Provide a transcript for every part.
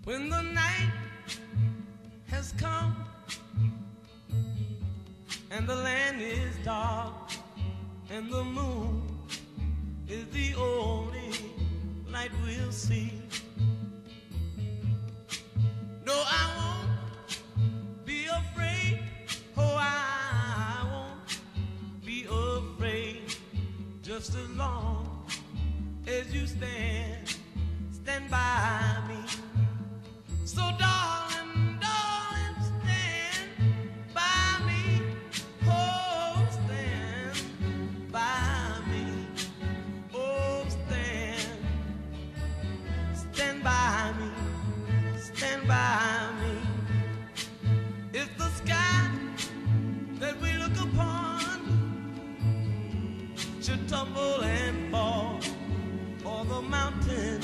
When the night has come and the land is dark and the moon is the only light we'll see. No, I won't be afraid. Oh, I won't be afraid. Just as long as you stand by me. So darling, darling, stand by me. Oh, stand by me. Oh, stand by me. Stand by me. If the sky that we look upon should tumble and fall, or the mountain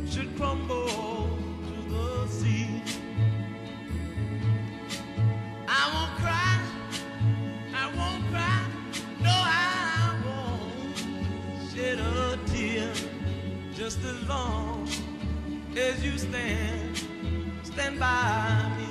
should crumble to the sea, I won't cry, I won't cry, no, I won't shed a tear. Just as long as you stand by me.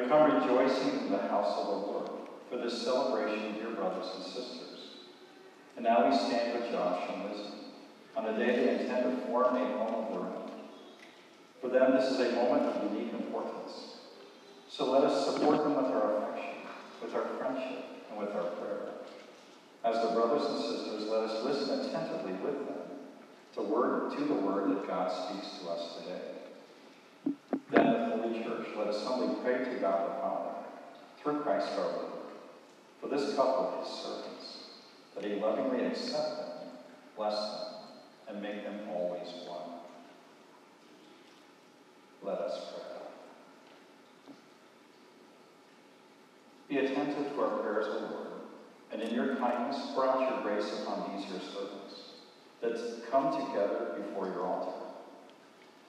come rejoicing from the house of the Lord for this celebration, dear brothers and sisters. And now we stand with Josh and Lizzie on a day they intend to form a home of their own. For them, this is a moment of unique importance. So let us support them with our affection, with our friendship, and with our prayer. As the brothers and sisters, let us listen attentively with them to the word that God speaks to us today. Then, the Holy Church, let us humbly pray to God the Father, through Christ our Lord, for this couple, his servants, that he lovingly accept them, bless them, and make them always one. Let us pray. Be attentive to our prayers, O Lord, and in your kindness pour out your grace upon these your servants, that come together before your altar.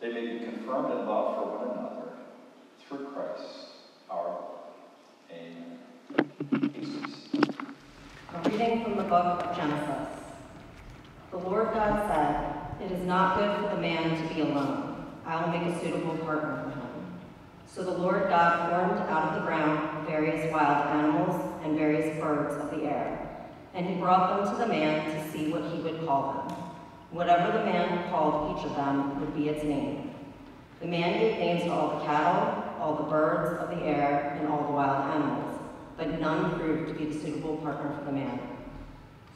They may be confirmed in love for one another, through Christ our Lord. Amen. Peace be still. A reading from the book of Genesis. The Lord God said, "It is not good for the man to be alone. I will make a suitable partner for him." So the Lord God formed out of the ground various wild animals and various birds of the air, and he brought them to the man to see what he would call them. Whatever the man called each of them would be its name. The man gave names to all the cattle, all the birds of the air, and all the wild animals, but none proved to be the suitable partner for the man.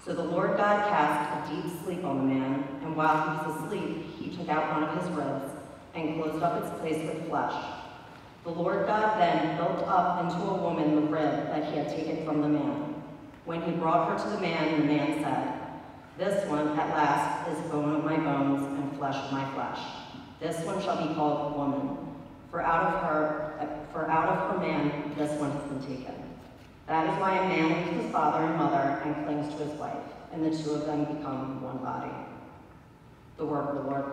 So the Lord God cast a deep sleep on the man, and while he was asleep, he took out one of his ribs and closed up its place with flesh. The Lord God then built up into a woman the rib that he had taken from the man. When he brought her to the man said, "This one at last is bone of my bones and flesh of my flesh. This one shall be called woman, for out of her man this one has been taken." That is why a man leaves his father and mother and clings to his wife, and the two of them become one body. The word of the Lord.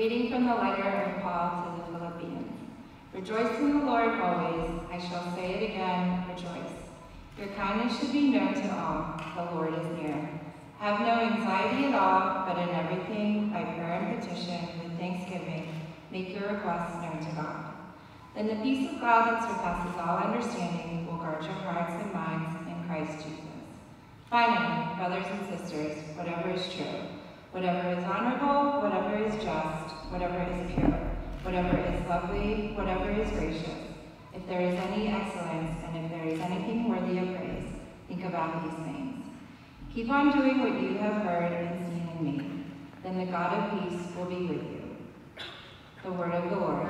reading from the letter of Paul to the Philippians. Rejoice in the Lord always. I shall say it again, rejoice. Your kindness should be known to all. The Lord is near. Have no anxiety at all, but in everything, by prayer and petition, with thanksgiving, make your requests known to God. Then the peace of God that surpasses all understanding will guard your hearts and minds in Christ Jesus. Finally, brothers and sisters, whatever is true, whatever is honorable, whatever is just, whatever is pure, whatever is lovely, whatever is gracious, if there is any excellence and if there is anything worthy of praise, think about these things. Keep on doing what you have heard and seen in me. Then the God of peace will be with you. The word of the Lord.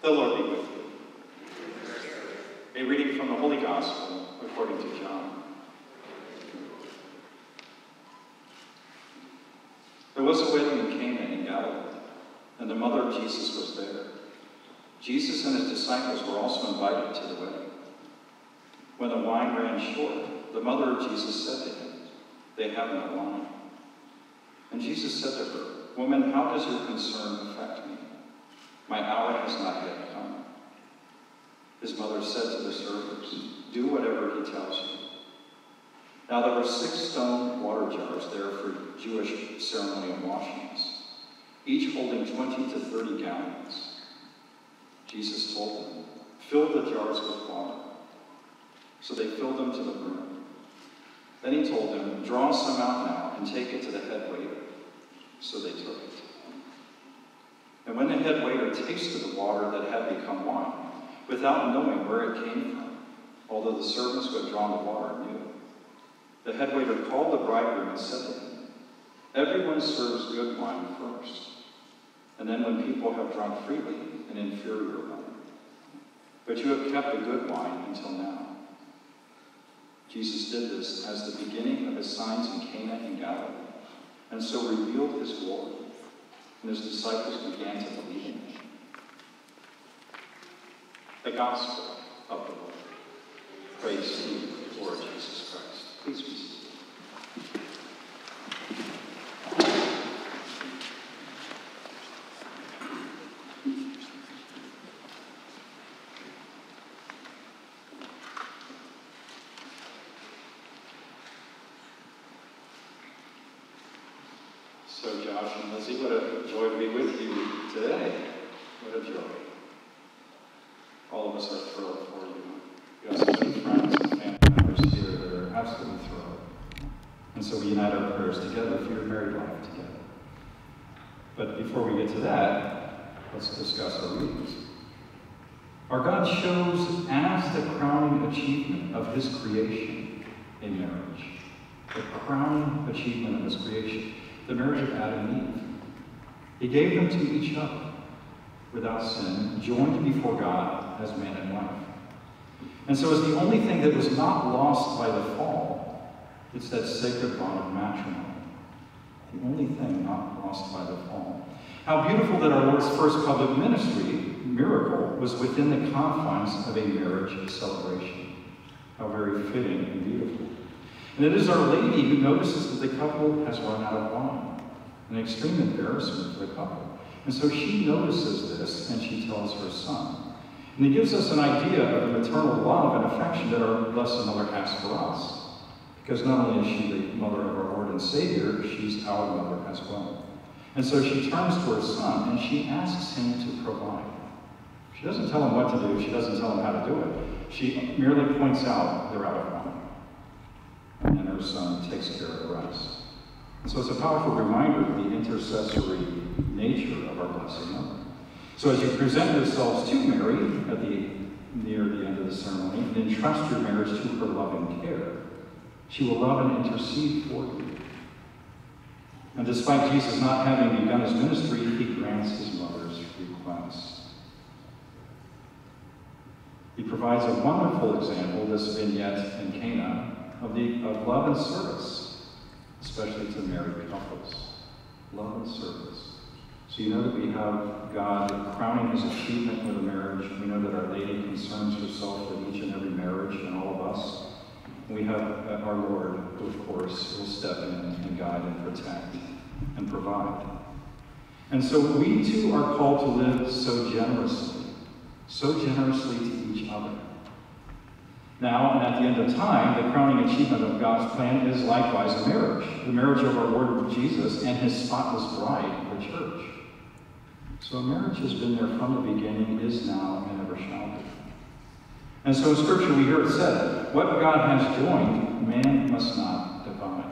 The Lord be with you. A reading from the Holy Gospel according to John. There was a wedding in Cana in Galilee, and the mother of Jesus was there. Jesus and his disciples were also invited to the wedding. When the wine ran short, the mother of Jesus said to him, "They have no wine." And Jesus said to her, "Woman, how does your concern affect me? My hour has not yet come." His mother said to the servers, "Do whatever he tells you." Now there were 6 stone water jars there for Jewish ceremonial washings, each holding 20 to 30 gallons. Jesus told them, "Fill the jars with water." So they filled them to the brim. Then he told them, "Draw some out now and take it to the head waiter." So they took it. And when the head waiter tasted the water that had become wine, without knowing where it came from, although the servants who had drawn the water knew it, the head waiter called the bridegroom and said to him, "Everyone serves good wine first, and then when people have drunk freely, an inferior wine. But you have kept the good wine until now." Jesus did this as the beginning of his signs in Cana in Galilee, and so revealed his glory. And his disciples began to believe in him. The Gospel of the Lord. Praise to you, Lord Jesus Christ. Please be seated. So Josh and Lizzie, what a joy to be with you today. What a joy. All of us are thrilled for you. You have so many friends and family members here that are absolutely thrilled. And so we unite our prayers together for your married life together. But before we get to that, let's discuss our readings. Our God shows as the crowning achievement of his creation a marriage. The crowning achievement of his creation. The marriage of Adam and Eve. He gave them to each other without sin, joined before God as man and wife. And so as the only thing that was not lost by the fall, it's that sacred bond of matrimony. The only thing not lost by the fall. How beautiful that our Lord's first public ministry miracle was within the confines of a marriage celebration. How very fitting and beautiful. And it is Our Lady who notices that the couple has run out of wine, an extreme embarrassment for the couple. And so she notices this, and she tells her son. And it gives us an idea of the maternal love and affection that our Blessed Mother has for us. Because not only is she the mother of our Lord and Savior, she's our mother as well. And so she turns to her son, and she asks him to provide. She doesn't tell him what to do. She doesn't tell him how to do it. She merely points out they're out of wine. And her son takes care of the rest. And so it's a powerful reminder of the intercessory nature of our Blessed Mother. So as you present yourselves to Mary near the end of the ceremony, and entrust your marriage to her loving care, she will love and intercede for you. And despite Jesus not having begun his ministry, he grants his mother's request. He provides a wonderful example, this vignette in Cana, of love and service, especially to married couples. Love and service. So you know that we have God crowning his achievement with a marriage. We know that Our Lady concerns herself with each and every marriage and all of us. We have our Lord, who of course will step in and guide and protect and provide. And so we too are called to live so generously to each other. Now, and at the end of time, the crowning achievement of God's plan is likewise a marriage. The marriage of our Lord Jesus and his spotless bride, the church. So a marriage has been there from the beginning, is now, and ever shall be. And so in Scripture we hear it said, what God has joined, man must not divide.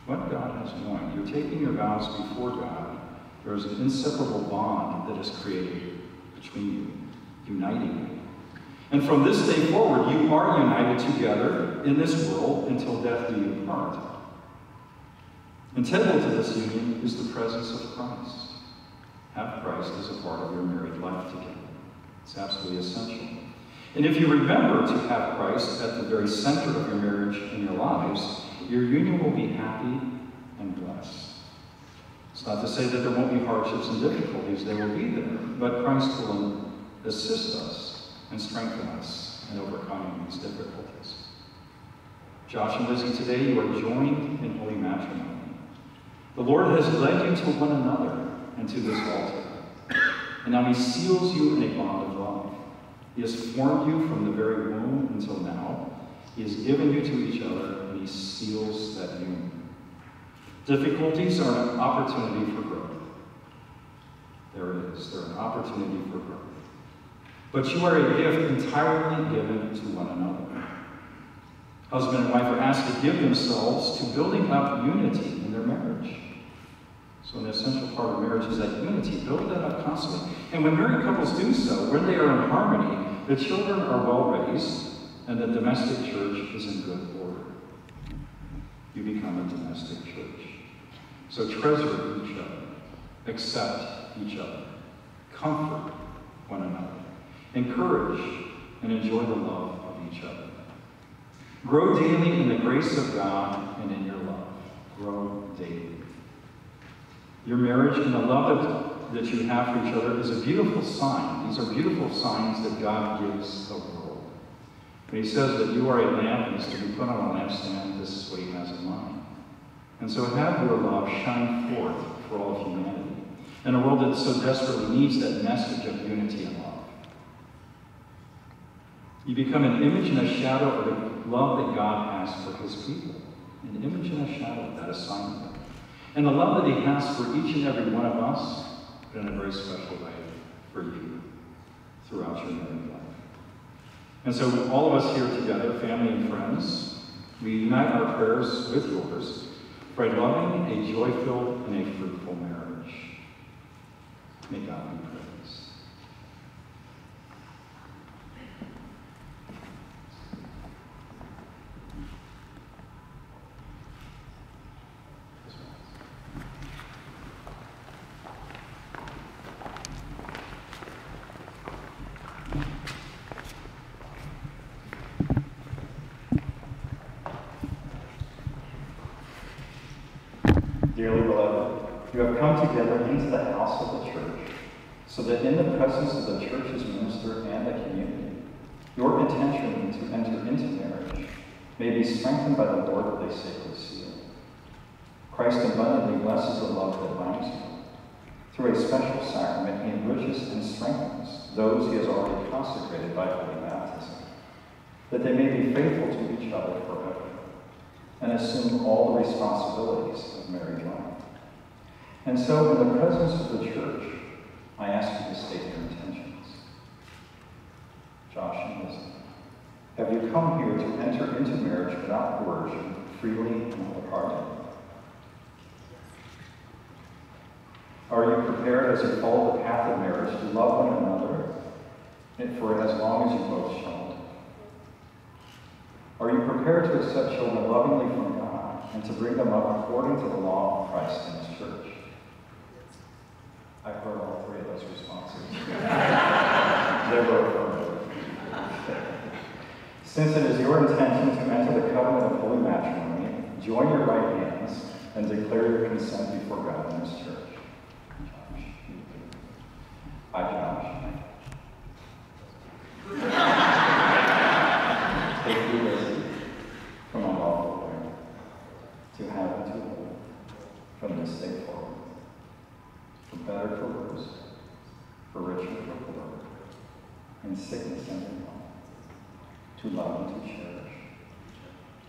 What God has joined. You're taking your vows before God. There is an inseparable bond that is created between you, uniting you. And from this day forward, you are united together in this world until death do you part. Integral to this union is the presence of Christ. Have Christ as a part of your married life together. It's absolutely essential. And if you remember to have Christ at the very center of your marriage and your lives, your union will be happy and blessed. It's not to say that there won't be hardships and difficulties. They will be there. But Christ will assist us and strengthen us in overcoming these difficulties. Josh and Lizzie, today you are joined in holy matrimony. The Lord has led you to one another and to this altar. And now he seals you in a bond of love. He has formed you from the very womb until now. He has given you to each other, and he seals that union. Difficulties are an opportunity for growth. There it is. They're an opportunity for growth. But you are a gift entirely given to one another. Husband and wife are asked to give themselves to building up unity in their marriage. So an essential part of marriage is that unity. Build that up constantly. And when married couples do so, when they are in harmony, the children are well raised, and the domestic church is in good order. You become a domestic church. So treasure each other, accept each other, comfort one another, encourage and enjoy the love of each other. Grow daily in the grace of God and in your love. Grow daily. Your marriage and the love that you have for each other is a beautiful sign. These are beautiful signs that God gives the world. When he says that you are a lamp and is to be put on a lampstand, this is what he has in mind. And so have your love shine forth for all of humanity in a world that so desperately needs that message of unity and love. You become an image and a shadow of the love that God has for his people. An image and a shadow of that assignment. And the love that he has for each and every one of us, but in a very special way for you throughout your married life. And so all of us here together, family and friends, we unite our prayers with yours for a loving, a joy-filled, and a fruitful marriage. May God be praised. Dearly beloved, you have come together into the house of the church so that in the presence of the church's minister and the community, your intention to enter into marriage may be strengthened by the Lord with a sacred seal. Christ abundantly blesses the love that binds you. Through a special sacrament, he enriches and strengthens those he has already consecrated by holy baptism, that they may be faithful to each other forever and assume all the responsibilities of married life. And so, in the presence of the church, I ask you to state your intentions. Josh and Lizzie, have you come here to enter into marriage without coercion, freely and wholeheartedly? Are you prepared, as you follow the path of marriage, to love one another for as long as you both shall live? Are you prepared to accept children lovingly from God and to bring them up according to the law of Christ and his church? I've heard all three of those responses. They were affirmative. Since it is your intention to enter the covenant of holy matrimony, join your right hands and declare your consent before God and his church. I, Josh, take you, Lizzie, from my lawful wife, to have and to hold, from this day forward, for better, for worse, for richer, for poorer, in sickness and in health, to love and to cherish,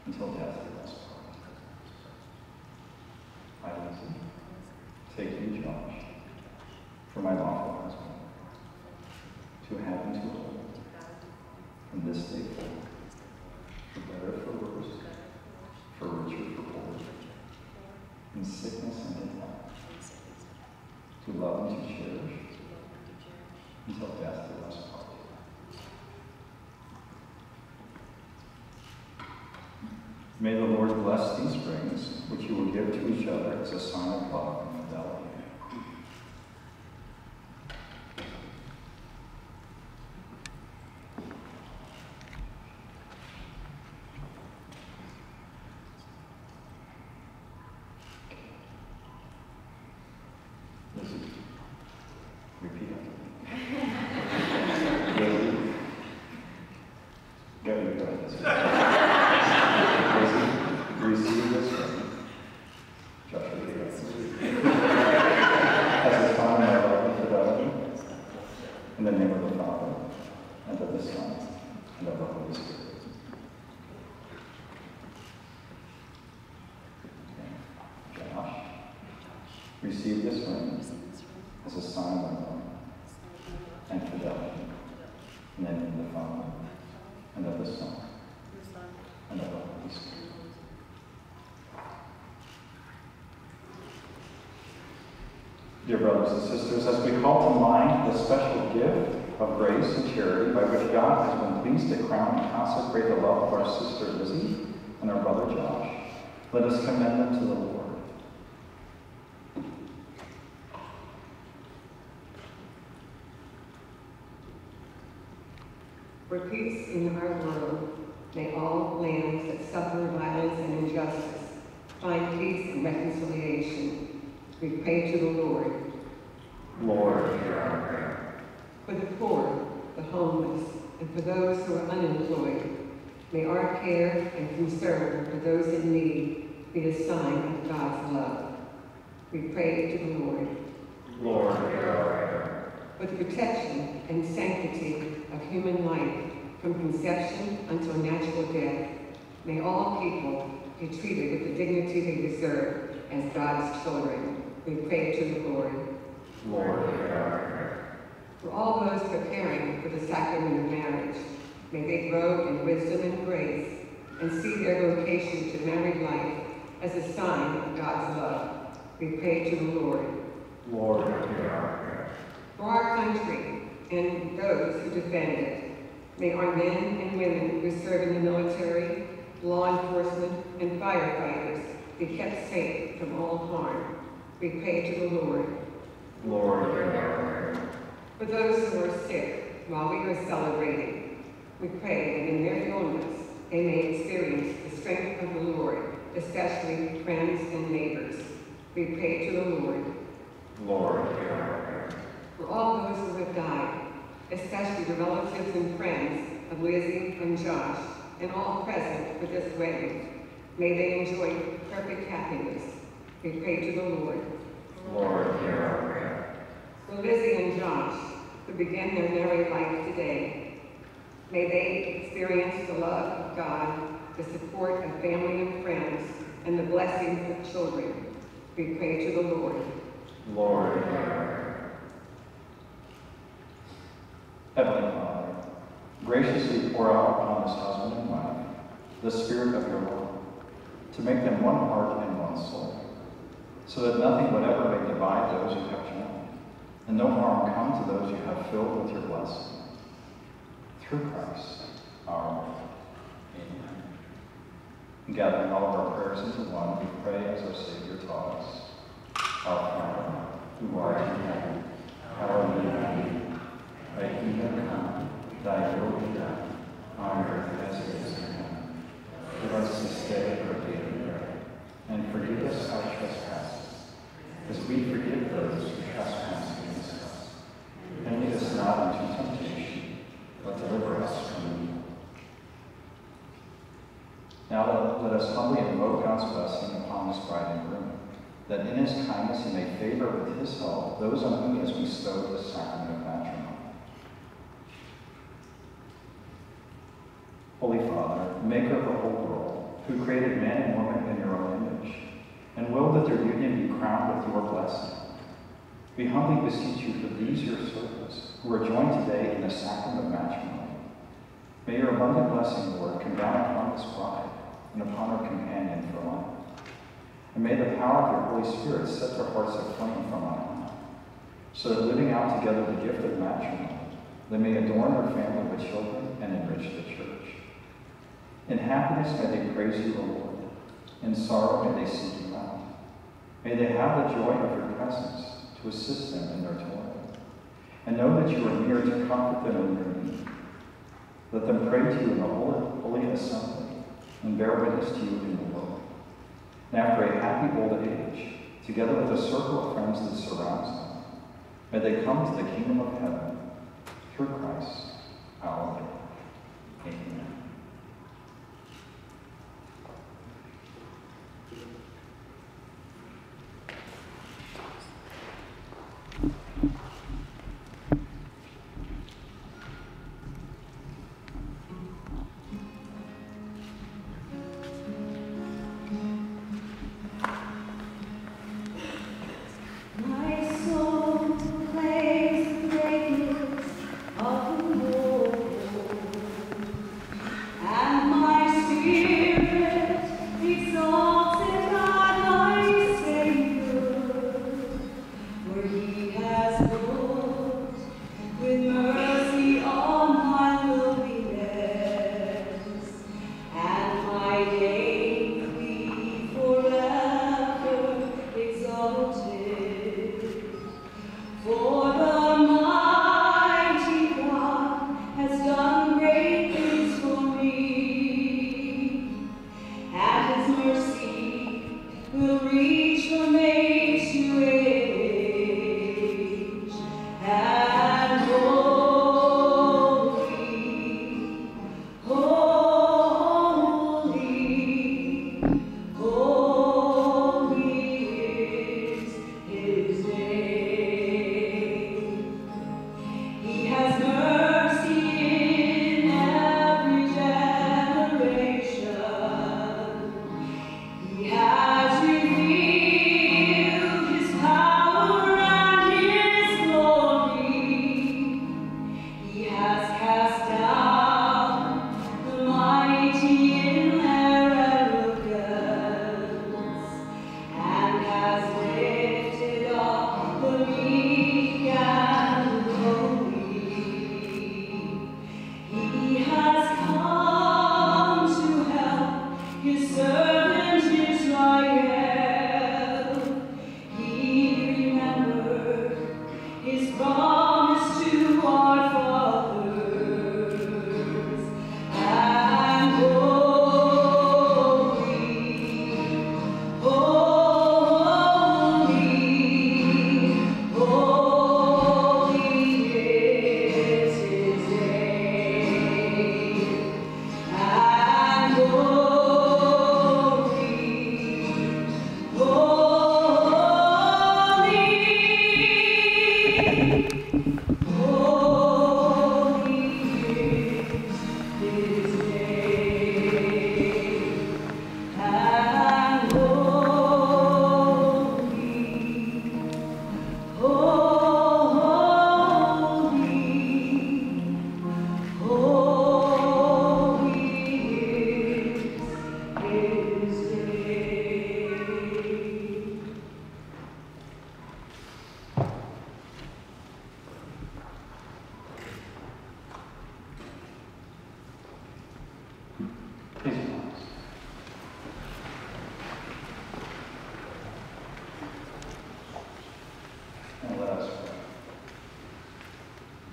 until death do us part. I, Lizzie, take you, Josh, for my lawful husband, to have and to hold, from this day forward, for better, for worse, for richer, for poorer, in sickness and in health, to love and to cherish, until death do us part. May the Lord bless these rings, which you will give to each other as a sign of love and fidelity. Repeat after me. Go ahead. Receive this ring. Josh, repeat after me. As a sign of my love and fidelity, in the name of the Father, and of the Son, and of the Holy Spirit. Josh, receive this ring as a sign of my love and fidelity, in the name of the Father, and of the Son, and of the Holy Spirit. Dear brothers and sisters, as we call to mind the special gift of grace and charity by which God has been pleased to crown and consecrate the love of our sister Lizzie and our brother Josh, let us commend them to the Lord. For peace in our world, may all lands that suffer violence and injustice find peace and reconciliation. We pray to the Lord. Lord, hear our prayer. For the poor, the homeless, and for those who are unemployed, may our care and concern for those in need be a sign of God's love. We pray to the Lord. Lord, hear our prayer. For the protection and sanctity of human life from conception until natural death, may all people be treated with the dignity they deserve as God's children. We pray to the Lord. Lord, hear our prayer. For all those preparing for the sacrament of marriage, may they grow in wisdom and grace and see their vocation to married life as a sign of God's love. We pray to the Lord. Lord, hear our prayer. For our country and those who defend it, may our men and women who serve in the military, law enforcement, and firefighters be kept safe from all harm. We pray to the Lord. Lord, hear our prayer. For those who are sick while we are celebrating, we pray that in their illness they may experience the strength of the Lord, especially friends and neighbors. We pray to the Lord. Lord, hear our prayer. For all those of Lizzie and Josh and all present for this wedding. May they enjoy perfect happiness. We pray to the Lord. Lord, hear our prayer. For Lizzie and Josh, who begin their married life today, may they experience the love of God, the support of family and friends, and the blessings of children. We pray to the Lord. Lord, hear our prayer. Heavenly Father, graciously pour out upon this husband and wife the spirit of your love, to make them one heart and one soul, so that nothing would ever may divide those you have joined, and no harm come to those you have filled with your blessing. Through Christ, our Lord. Amen. And gathering all of our prayers into one, we pray as our Savior taught us. Our Father, who art in heaven, hallowed be thy name. Thy kingdom come, thy will be done, on earth as it is in heaven. Give us this day our daily bread, and forgive us our trespasses, as we forgive those who trespass against us. And lead us not into temptation, but deliver us from evil. Now let us humbly invoke God's blessing upon this bride and groom, that in his kindness he may favor with his help those on whom he has bestowed the sacrament of matrimony. Holy Father, maker of the whole world, who created man and woman in your own image, and willed that their union be crowned with your blessing, we humbly beseech you for these your servants, who are joined today in the sacrament of matrimony. May your abundant blessing, Lord, come down upon this bride and upon her companion for life. And may the power of your Holy Spirit set their hearts aflame from on high, so that living out together the gift of matrimony, they may adorn their family with children and enrich the church. In happiness may they praise you, O Lord. In sorrow may they seek you out. May they have the joy of your presence to assist them in their toil, and know that you are near to comfort them in their need. Let them pray to you in the holy assembly, and bear witness to you in the world. And after a happy old age, together with a circle of friends that surrounds them, may they come to the kingdom of heaven through Christ our Lord. Amen. Will reach from age to age.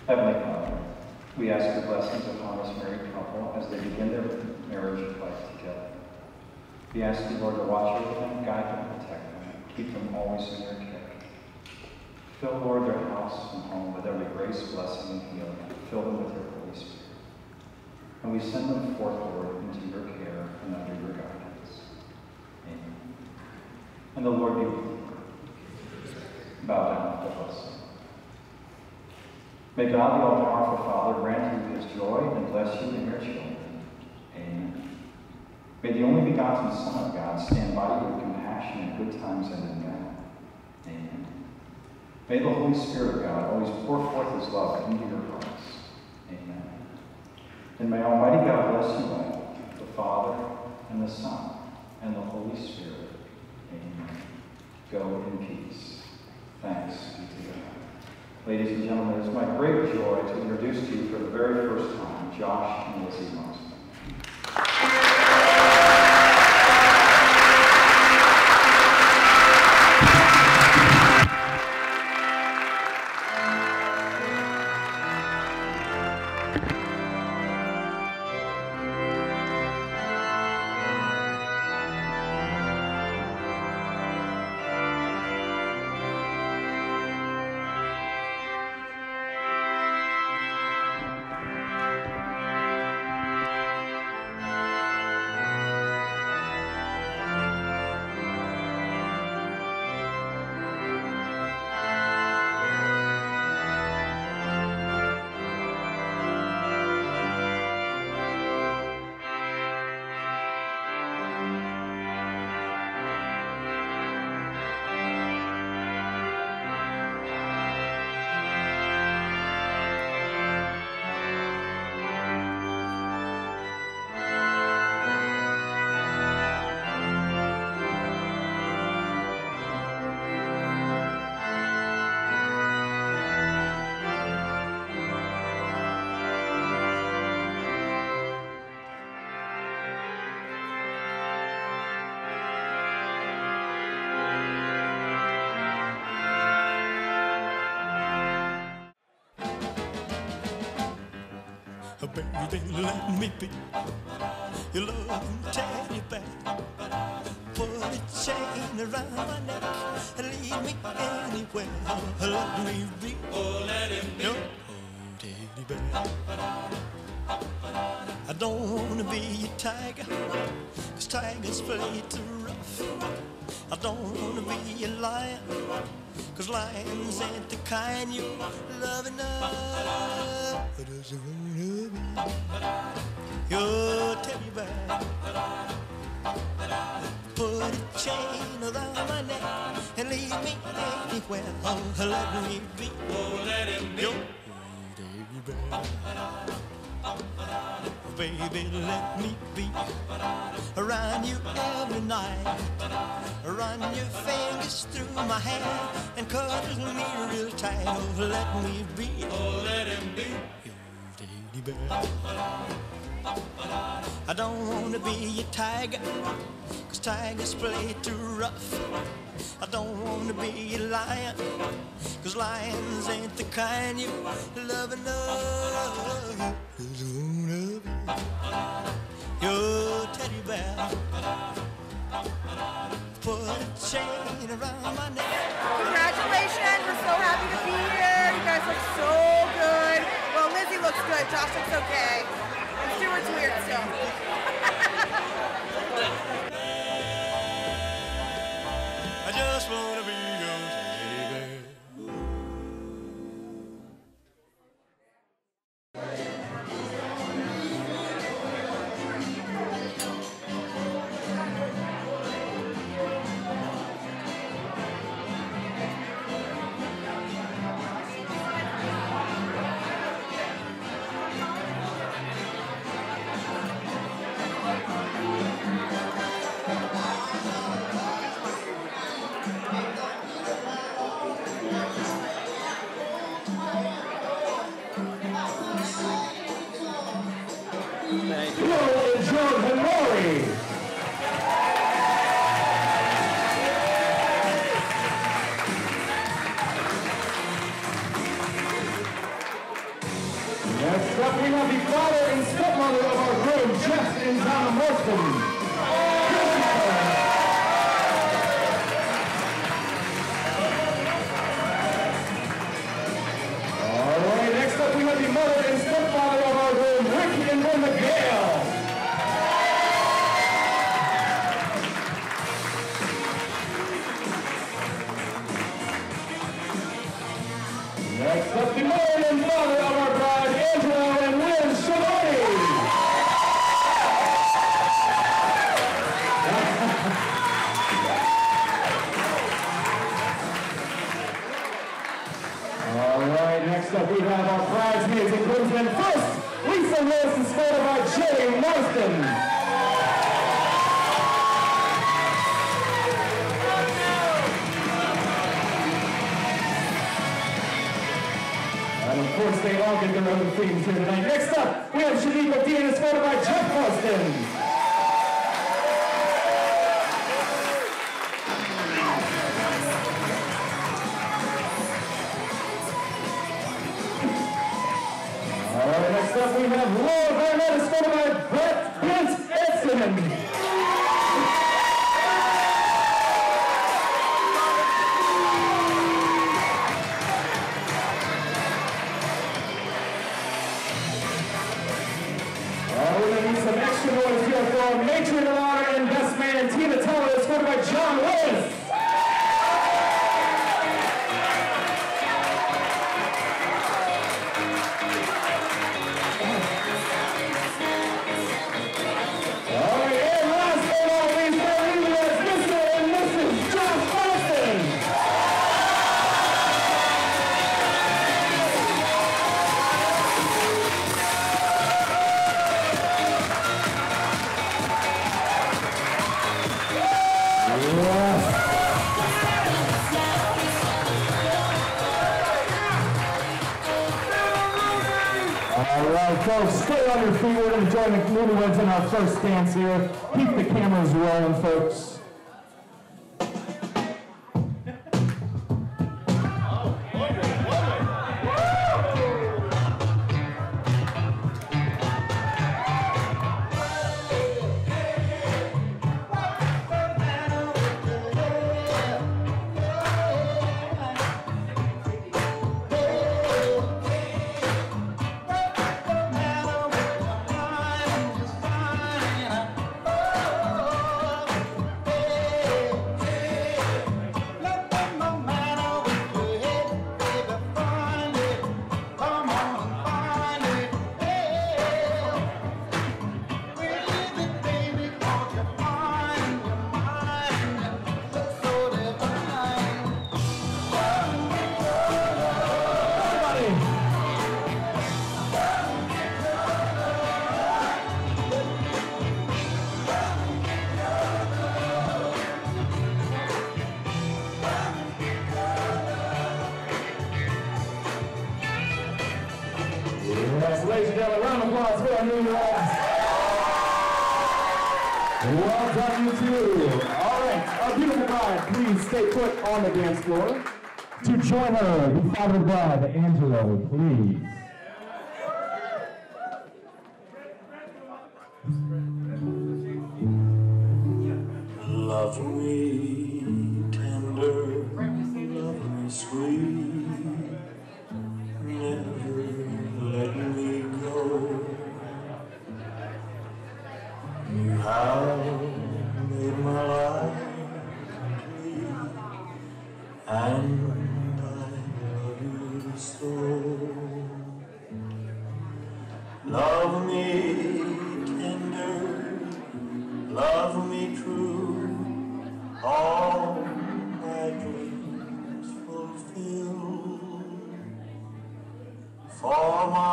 Heavenly Father, we ask your blessings upon this married couple as they begin their marriage life together. We ask you, Lord, to watch over them, guide them, protect them, keep them always in your care. Fill, Lord, their house and home with every grace, blessing, and healing. Fill them with your Holy Spirit. And we send them forth, Lord, into your care and under your guidance. Amen. And the Lord be with you. Bow down with us. May God, the all-powerful Father, grant you his joy and bless you and your children. Amen. May the only begotten Son of God stand by you with compassion in good times and in bad. Amen. May the Holy Spirit of God always pour forth his love into your hearts. Amen. And may Almighty God bless you all, the Father, and the Son, and the Holy Spirit. Amen. Go in peace. Thanks be to God. Ladies and gentlemen, it's my great joy to introduce to you for the very first time, Josh and Lizzie Marston. Baby, let me be your loving teddy bear. Put a chain around my neck and lead me anywhere. Let me be, oh, let him be your teddy bear. I don't wanna be a tiger, 'cause tigers play too rough. I don't wanna be a lion, 'cause lions ain't the kind you love enough. I just wanna be your teddy bear. Put a chain around my neck and lead me anywhere. Oh, let me be, oh, let him be your teddy bear. Baby, let me be around you every night. Run your fingers through my hair and cuddle me real tight. Oh, let me be, oh, let him be your teddy bear. I don't wanna be a tiger, 'cause tigers play too rough. I don't wanna be a lion, 'cause lions ain't the kind you love enough. I just wanna be your teddy bear. Put a chain around my neck. Congratulations, we're so happy to be here. You guys look so good. Well, Lizzie looks good, Josh looks okay. And Stuart's weird still. I just wanna be your teddy bear. Next up, we have the father and stepmother of our groom, Jeff and Donna Marston. All right, next up, we have the mother and stepfather of our groom, Rick and Brenda Gale. Next up, the mother and father of our bride, Angela and Lynn Shaloni. All right, next up we have our bridesmaids and groomsmen. First, Lisa Wilson, escorted by Jay Marston. And of course, they all get their own themes here tonight. Next up, we have Shanique Dean, escorted by Jeff Marston. All right, next up, we have Laura Barnett, escorted by Brett Vince Edson. We're going to need some extra noise here for matron of honor and best man Tina Teller, escorted by John Willis. All right, and last but not least, we're leaving as Mr. and Mrs. Josh Marston. All right, folks, stay on your feet. We're going to join the newlyweds in our first dance here. Keep the cameras rolling, folks. Yes, ladies and gentlemen, round of applause for our newlyweds. Well done, you two. All right, our beautiful bride, please stay put on the dance floor. To join her, the father of the bride, Angelo, please. Love me tender, love me sweet, never let me go. You have made my life complete, and I love you so. Love me tender, love me true, all my dreams fulfill. For my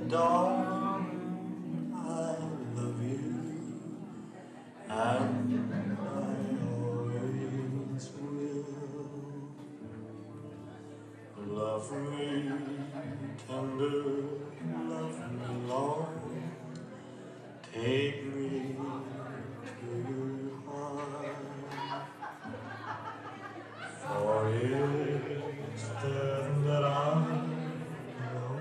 darling, I love you, and I always will. Love me tender, love me long, take me to your heart. For it's then that I know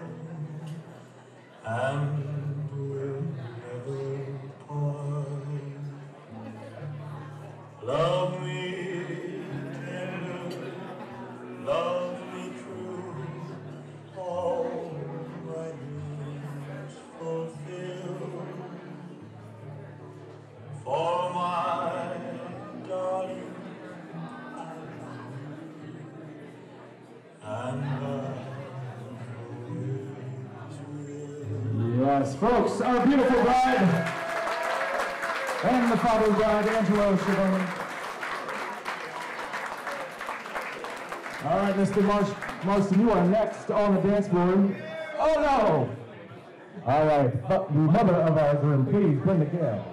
Yes, folks, our beautiful bride and the father of bride, Angelo Schiavone. All right, Mr. Marston, you are next on the dance floor. Oh, no! All right, the mother of our groom, please, Brenda Gale.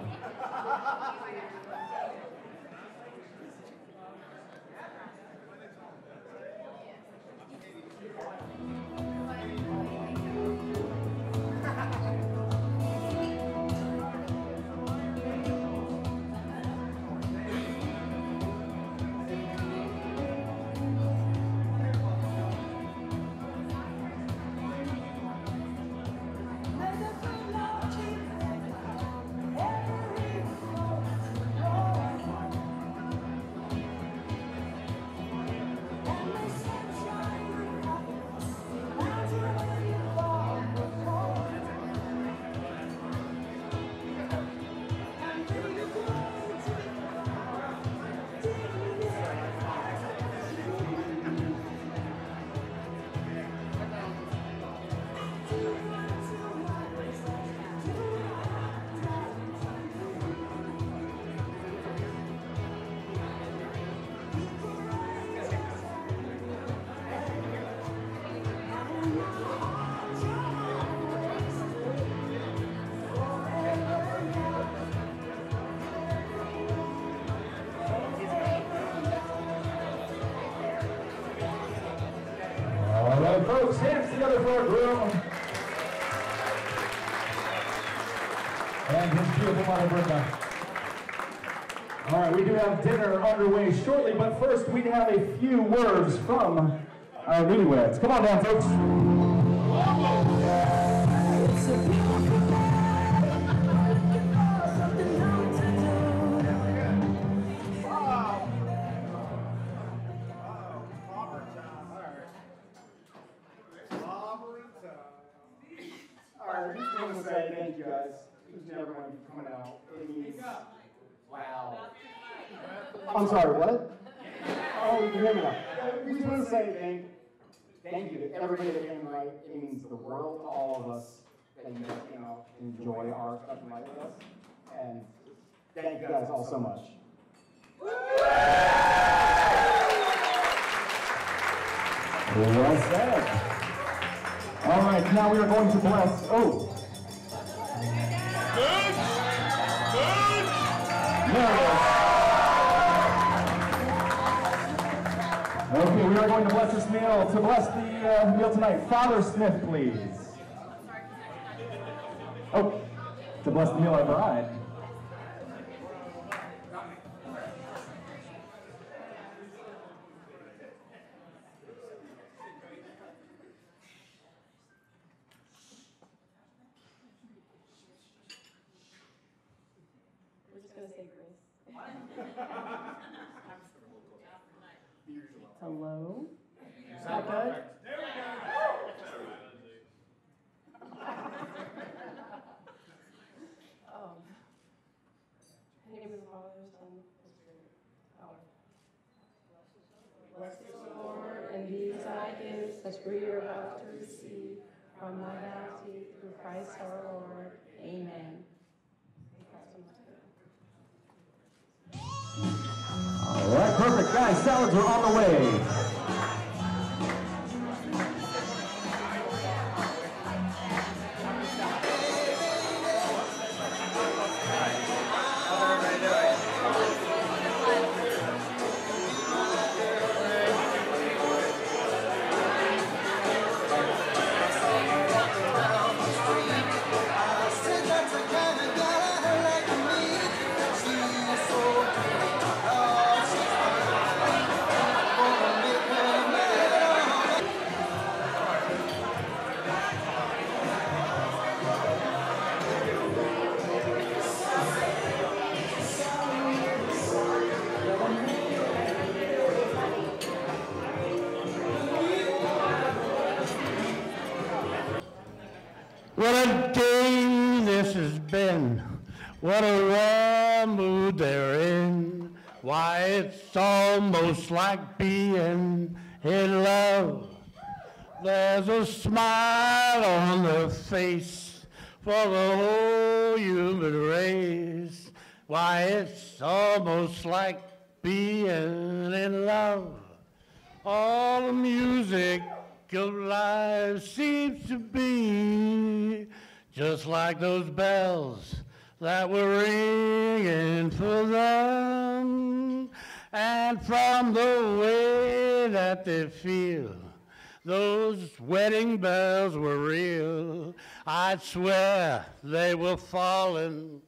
Folks, hands together for our groom and his beautiful mother, Brenda. All right, we do have dinner underway shortly, but first we have a few words from our newlyweds. Come on down, folks. I just want to say thank you guys. Each and every one of you coming out. It means, wow. I'm sorry, what? Oh, you can hear me now. We just want to say thank you to everybody that came tonight. It means the world to all of us that you guys came out and enjoy our special night with us. And thank you guys all so much. Well said. All right, now we are going to bless. Oh. Okay, we are going to bless this meal. To bless the meal tonight, Father Smith, please. Oh, to bless the meal, our bride. Hello? Is that good? There we go. In the name of the Father, Son, and Spirit. Bless the Lord, and these I give, such we are about to receive from thy bounty through Christ our Lord. Amen. All right, perfect. Guys, salads are on the way. What a day this has been. What a warm mood they're in. Why, it's almost like being in love. There's a smile on their face for the whole human race. Why, it's almost like being in love. All the music of life seems to be just like those bells that were ringing for them. And from the way that they feel, those wedding bells were real. I'd swear they were falling.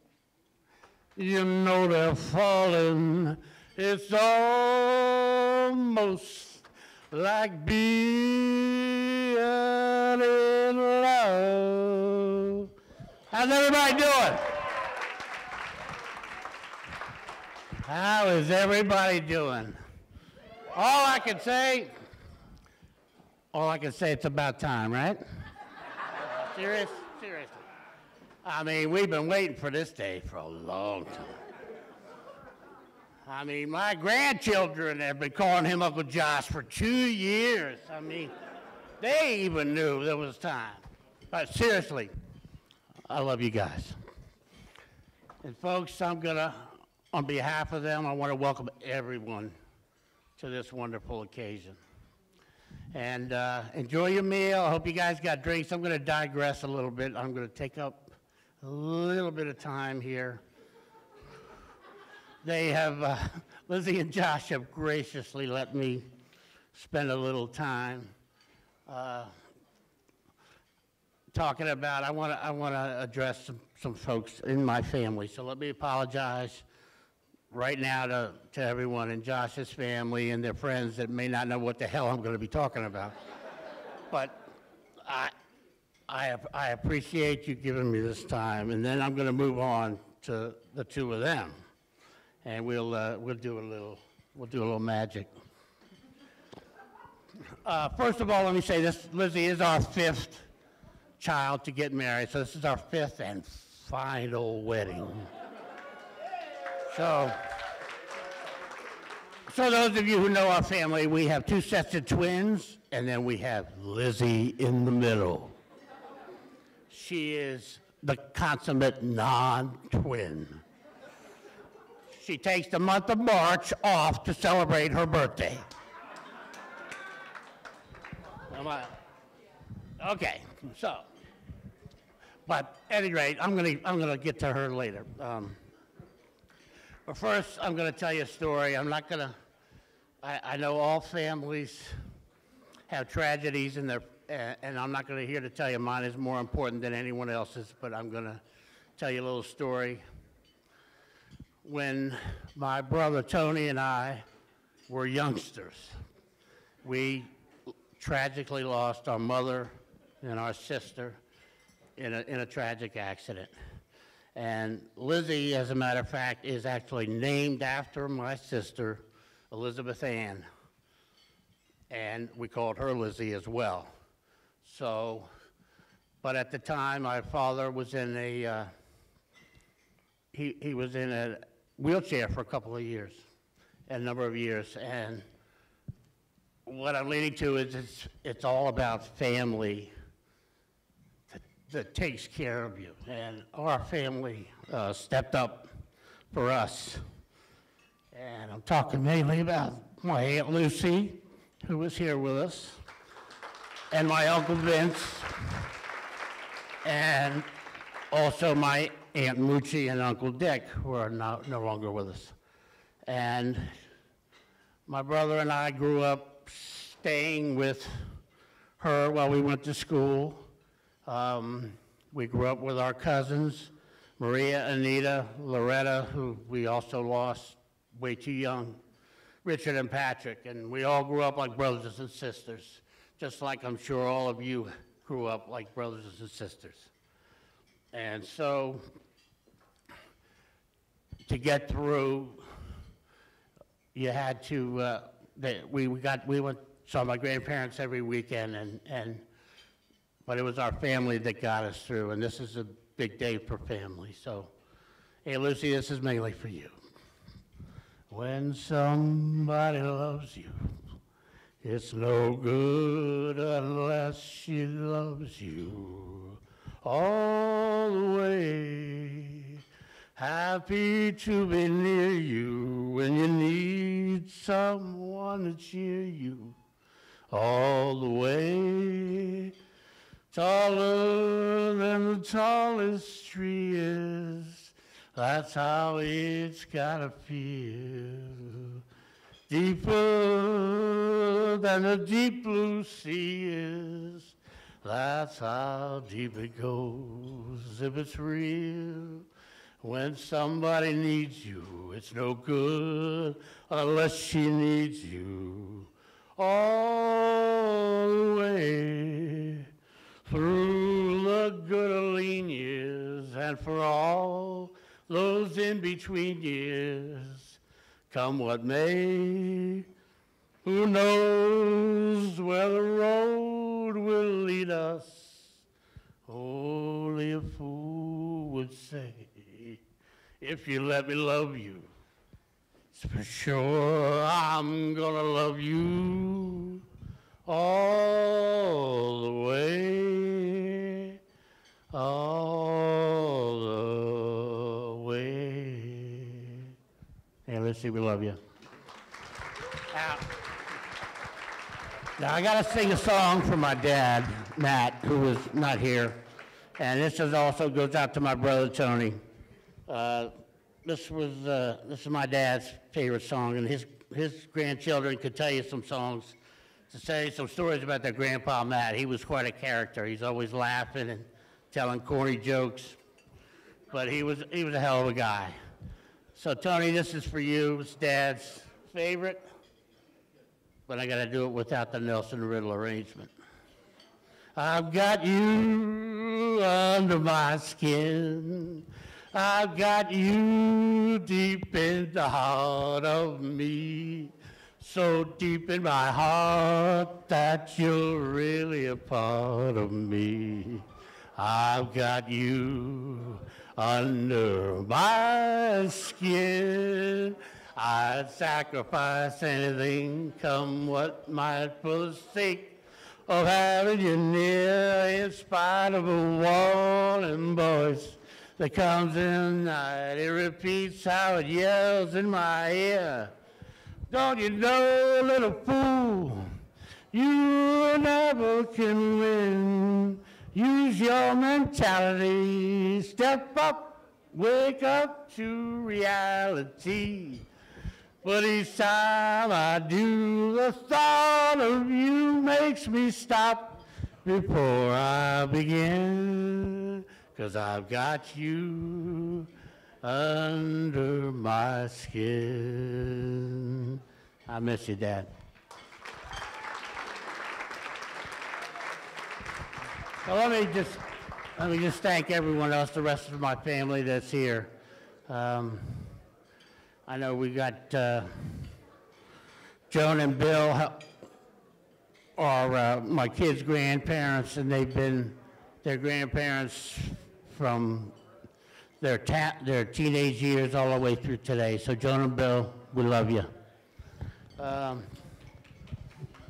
You know they're falling. It's almost like being in love. How's everybody doing? How is everybody doing? All I can say, it's about time, right? Seriously. I mean, we've been waiting for this day for a long time. I mean, my grandchildren have been calling him Uncle Josh for 2 years. I mean, they even knew there was time. But seriously, I love you guys. And folks, on behalf of them, I want to welcome everyone to this wonderful occasion. And enjoy your meal. I hope you guys got drinks. I'm going to digress a little bit. I'm going to take up a little bit of time here. They have, Lizzie and Josh have graciously let me spend a little time talking about, I want to address some folks in my family. So let me apologize right now to everyone in Josh's family and their friends that may not know what the hell I'm going to be talking about. But I appreciate you giving me this time, and then I'm going to move on to the two of them, and we'll do a little magic. First of all, let me say this: Lizzie is our 5th child to get married, so this is our 5th and final wedding. So those of you who know our family, we have 2 sets of twins, and then we have Lizzie in the middle. She is the consummate non-twin. She takes the month of March off to celebrate her birthday. Okay, so, but at any rate, I'm gonna get to her later. But first, I'm gonna tell you a story. I know all families have tragedies in their, and I'm not here to tell you mine is more important than anyone else's, but I'm gonna tell you a little story. When my brother Tony and I were youngsters, we tragically lost our mother and our sister in a tragic accident. And Lizzie, as a matter of fact, is actually named after my sister, Elizabeth Ann. And we called her Lizzie as well. So, but at the time, my father was in a, he was in a wheelchair for a number of years. And what I'm leading to is it's all about family that takes care of you. And our family stepped up for us. And I'm talking mainly about my Aunt Lucy, who was here with us, and my Uncle Vince, and also my Aunt Moochie and Uncle Dick, who are no longer with us. And my brother and I grew up staying with her while we went to school. We grew up with our cousins, Maria, Anita, Loretta, who we also lost way too young, Richard and Patrick, and we all grew up like brothers and sisters, just like I'm sure all of you grew up like brothers and sisters. And so, to get through, you had to, we saw my grandparents every weekend, but it was our family that got us through, and this is a big day for family. So, hey, Lucy, this is mainly for you. When somebody loves you, it's no good unless she loves you. all the way. Happy to be near you when you need someone to cheer you all the way. Taller than the tallest tree is, that's how it's gotta feel. Deeper than the deep blue sea is, that's how deep it goes. If it's real, when somebody needs you, it's no good unless she needs you all the way. Through the good or lean years, and for all those in between years, come what may, who knows where the road will lead us? Only a fool would say, if you let me love you, it's for sure I'm gonna love you all the way, all the way. Hey, let's see, we love you. Now I gotta sing a song for my dad, Matt, who is not here. And this also goes out to my brother, Tony. This is my dad's favorite song, and his grandchildren could tell you some songs, to say some stories about their grandpa, Matt. He was quite a character. He's always laughing and telling corny jokes, but he was a hell of a guy. So Tony, this is for you. It's Dad's favorite, but I gotta do it without the Nelson Riddle arrangement. I've got you under my skin. I've got you deep in the heart of me. So deep in my heart that you're really a part of me. I've got you under my skin. I'd sacrifice anything, come what might, for the sake of having you near, in spite of a warning voice that comes in the night. It repeats how it yells in my ear. Don't you know, little fool, you never can win. Use your mentality, step up, wake up to reality. But each time I do, the thought of you makes me stop before I begin. 'Cause I've got you under my skin. I miss you, Dad. Well, let me just thank everyone else, the rest of my family that's here. I know we got Joan and Bill are my kids' grandparents, and they've been their grandparents from their teenage years all the way through today. So Joan and Bill, we love you. And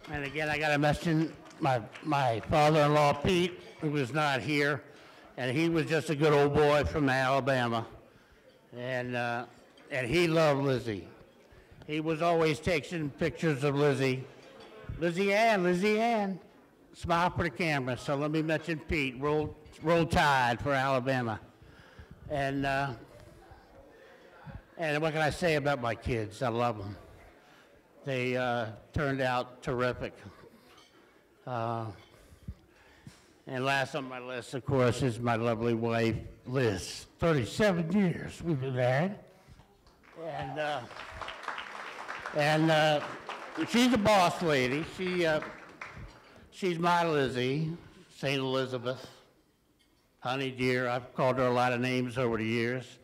again, I got to mention my father-in-law, Pete, who was not here, and he was just a good old boy from Alabama. And he loved Lizzie. He was always taking pictures of Lizzie. Lizzie Ann, smile for the camera. So let me mention Pete, roll Tide for Alabama. And what can I say about my kids? I love them. They turned out terrific. And last on my list, of course, is my lovely wife, Liz. 37 years we've been married. And she's a boss lady. She's my Lizzie, St. Elizabeth, honey dear. I've called her a lot of names over the years.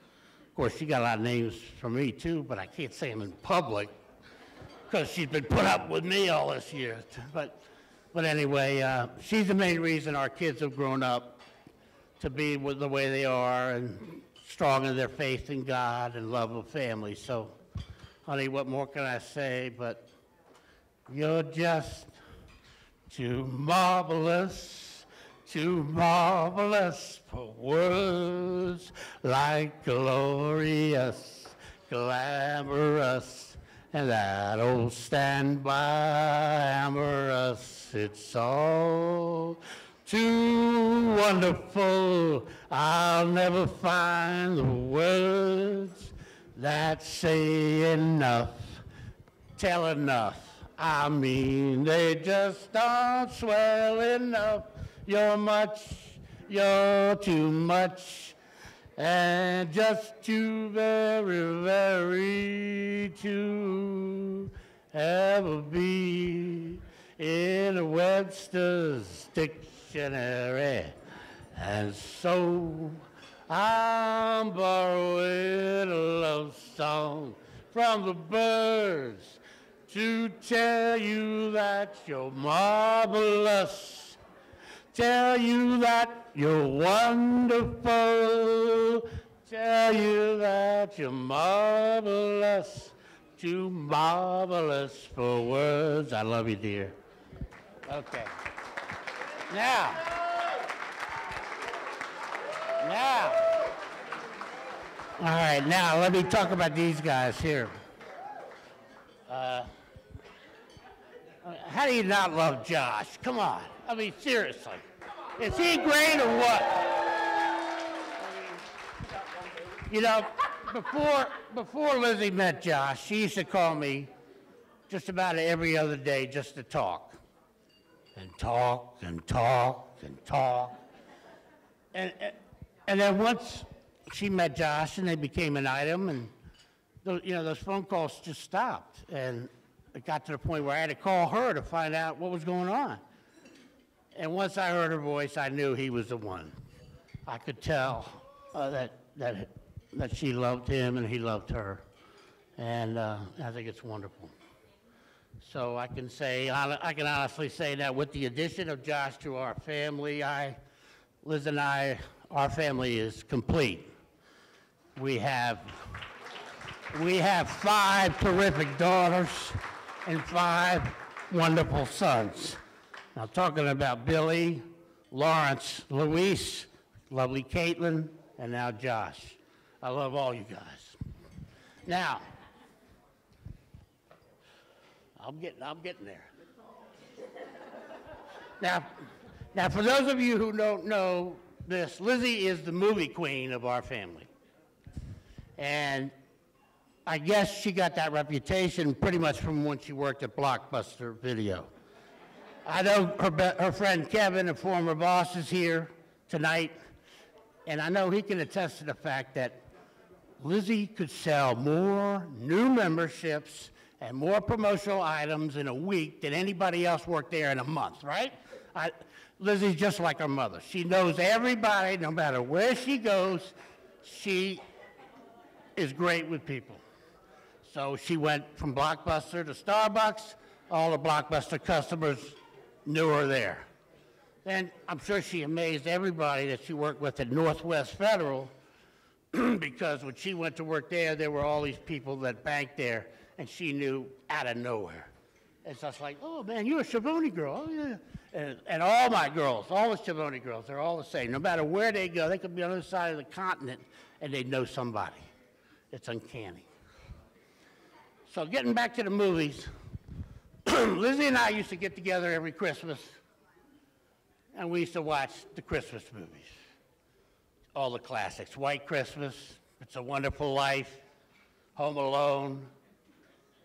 Of course, she got a lot of names from me too, but I can't say them in public because she's been put up with me all this year. But anyway, she's the main reason our kids have grown up to be with the way they are and strong in their faith in God and love of family. So, honey, what more can I say? But you're just too marvelous too marvelous for words, like glorious, glamorous, and that old standby amorous. It's all too wonderful. I'll never find the words that say enough, tell enough. I mean, they just aren't swell enough. You're much, you're too much, and just too very, very to ever be in a Webster's dictionary. And so I'm borrowing a love song from the birds to tell you that you're marvelous, tell you that you're wonderful, tell you that you're marvelous, too marvelous for words. I love you, dear. Okay. Now, all right, now let me talk about these guys here. How do you not love Josh? Come on. I mean, seriously. Is he great or what? You know, before Lizzie met Josh, she used to call me just about every other day just to talk. And talk and talk and talk. And then once she met Josh and they became an item, and those phone calls just stopped. And it got to the point where I had to call her to find out what was going on. And once I heard her voice, I knew he was the one. I could tell that she loved him and he loved her. And I think it's wonderful. So I can honestly say that with the addition of Josh to our family, Liz and I, our family is complete. We have 5 terrific daughters and 5 wonderful sons. Now, talking about Billy, Lawrence, Luis, lovely Caitlin, and now Josh. I love all you guys. Now, I'm getting there. Now, for those of you who don't know this, Lizzie is the movie queen of our family. And I guess she got that reputation pretty much from when she worked at Blockbuster Video. I know her friend Kevin, a former boss, is here tonight, and I know he can attest to the fact that Lizzie could sell more new memberships and more promotional items in a week than anybody else worked there in a month, right? Lizzie's just like her mother. She knows everybody, no matter where she goes. She is great with people. So she went from Blockbuster to Starbucks. All the Blockbuster customers knew her there. And I'm sure she amazed everybody that she worked with at Northwest Federal because when she went to work there were all these people that banked there, and she knew out of nowhere. It's just like, oh, man, you're a Schiavone girl. Oh, yeah. And all my girls, all the Schiavone girls, they're all the same. No matter where they go, they could be on the other side of the continent, and they know somebody. It's uncanny. So getting back to the movies, Lizzie and I used to get together every Christmas, and we used to watch the Christmas movies. All the classics, White Christmas, It's a Wonderful Life, Home Alone,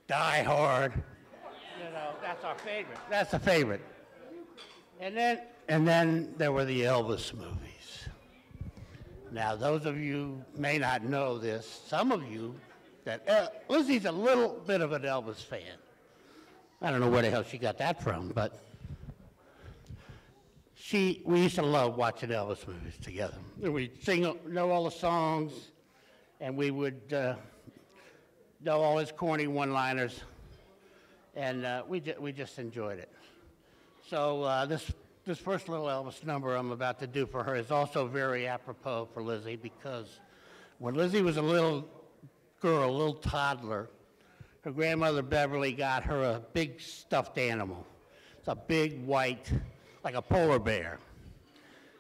Die Hard. You know, that's our favorite. That's the favorite. And then there were the Elvis movies. Now, those of you may not know this. Some of you, Lizzie's a little bit of an Elvis fan. I don't know where the hell she got that from, but we used to love watching Elvis movies together. We'd know all the songs, and we would know all his corny one-liners, and we just enjoyed it. So this first little Elvis number I'm about to do for her is also very apropos for Lizzie, because when Lizzie was a little girl, a little toddler, her grandmother Beverly got her a big stuffed animal. It's a big white, like a polar bear.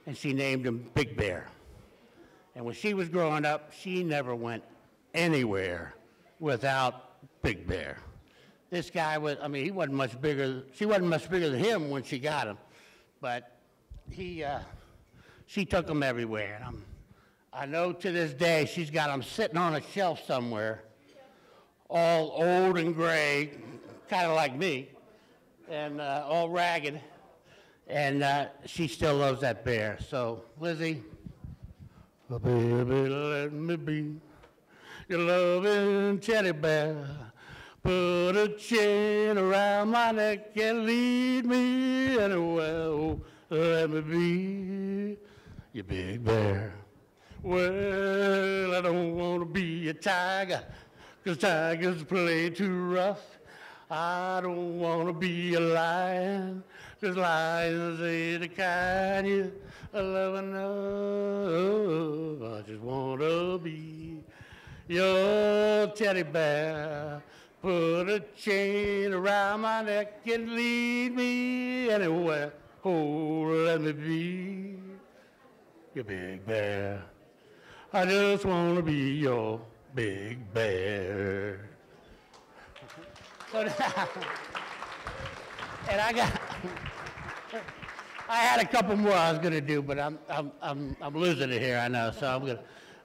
and she named him Big Bear. And when she was growing up, she never went anywhere without Big Bear. This guy was, I mean, he wasn't much bigger, she wasn't much bigger than him when she got him, but she took him everywhere. And I know to this day she's got him sitting on a shelf somewhere, all old and gray, kind of like me, and all ragged, and she still loves that bear. So, Lizzie, oh, baby, let me be your loving teddy bear. Put a chain around my neck and lead me anywhere. Oh, let me be your big bear. Well, I don't want to be a tiger, 'cause tigers play too rough. I don't want to be a lion, 'cause lions ain't the kind you love enough. I just want to be your teddy bear. Put a chain around my neck and lead me anywhere. Oh, let me be your big bear. I just want to be your big bear. And I had a couple more I was going to do, but I'm losing it here, I know. So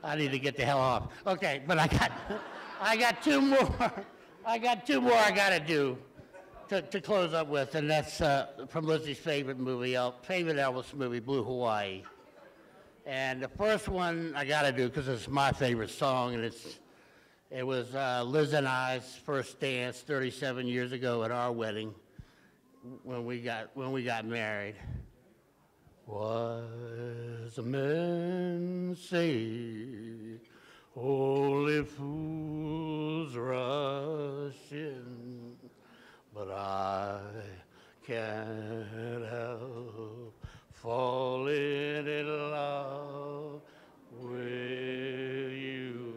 I need to get the hell off. Okay, but I got two more. I got two more I got to do to close up with, and that's from Lizzie's favorite movie, favorite Elvis movie, Blue Hawaii. And the first one I got to do because it's my favorite song, and it was Liz and I's first dance 37 years ago at our wedding when we got married. Was a man say, only fools rush in, but I can't help falling in love with you.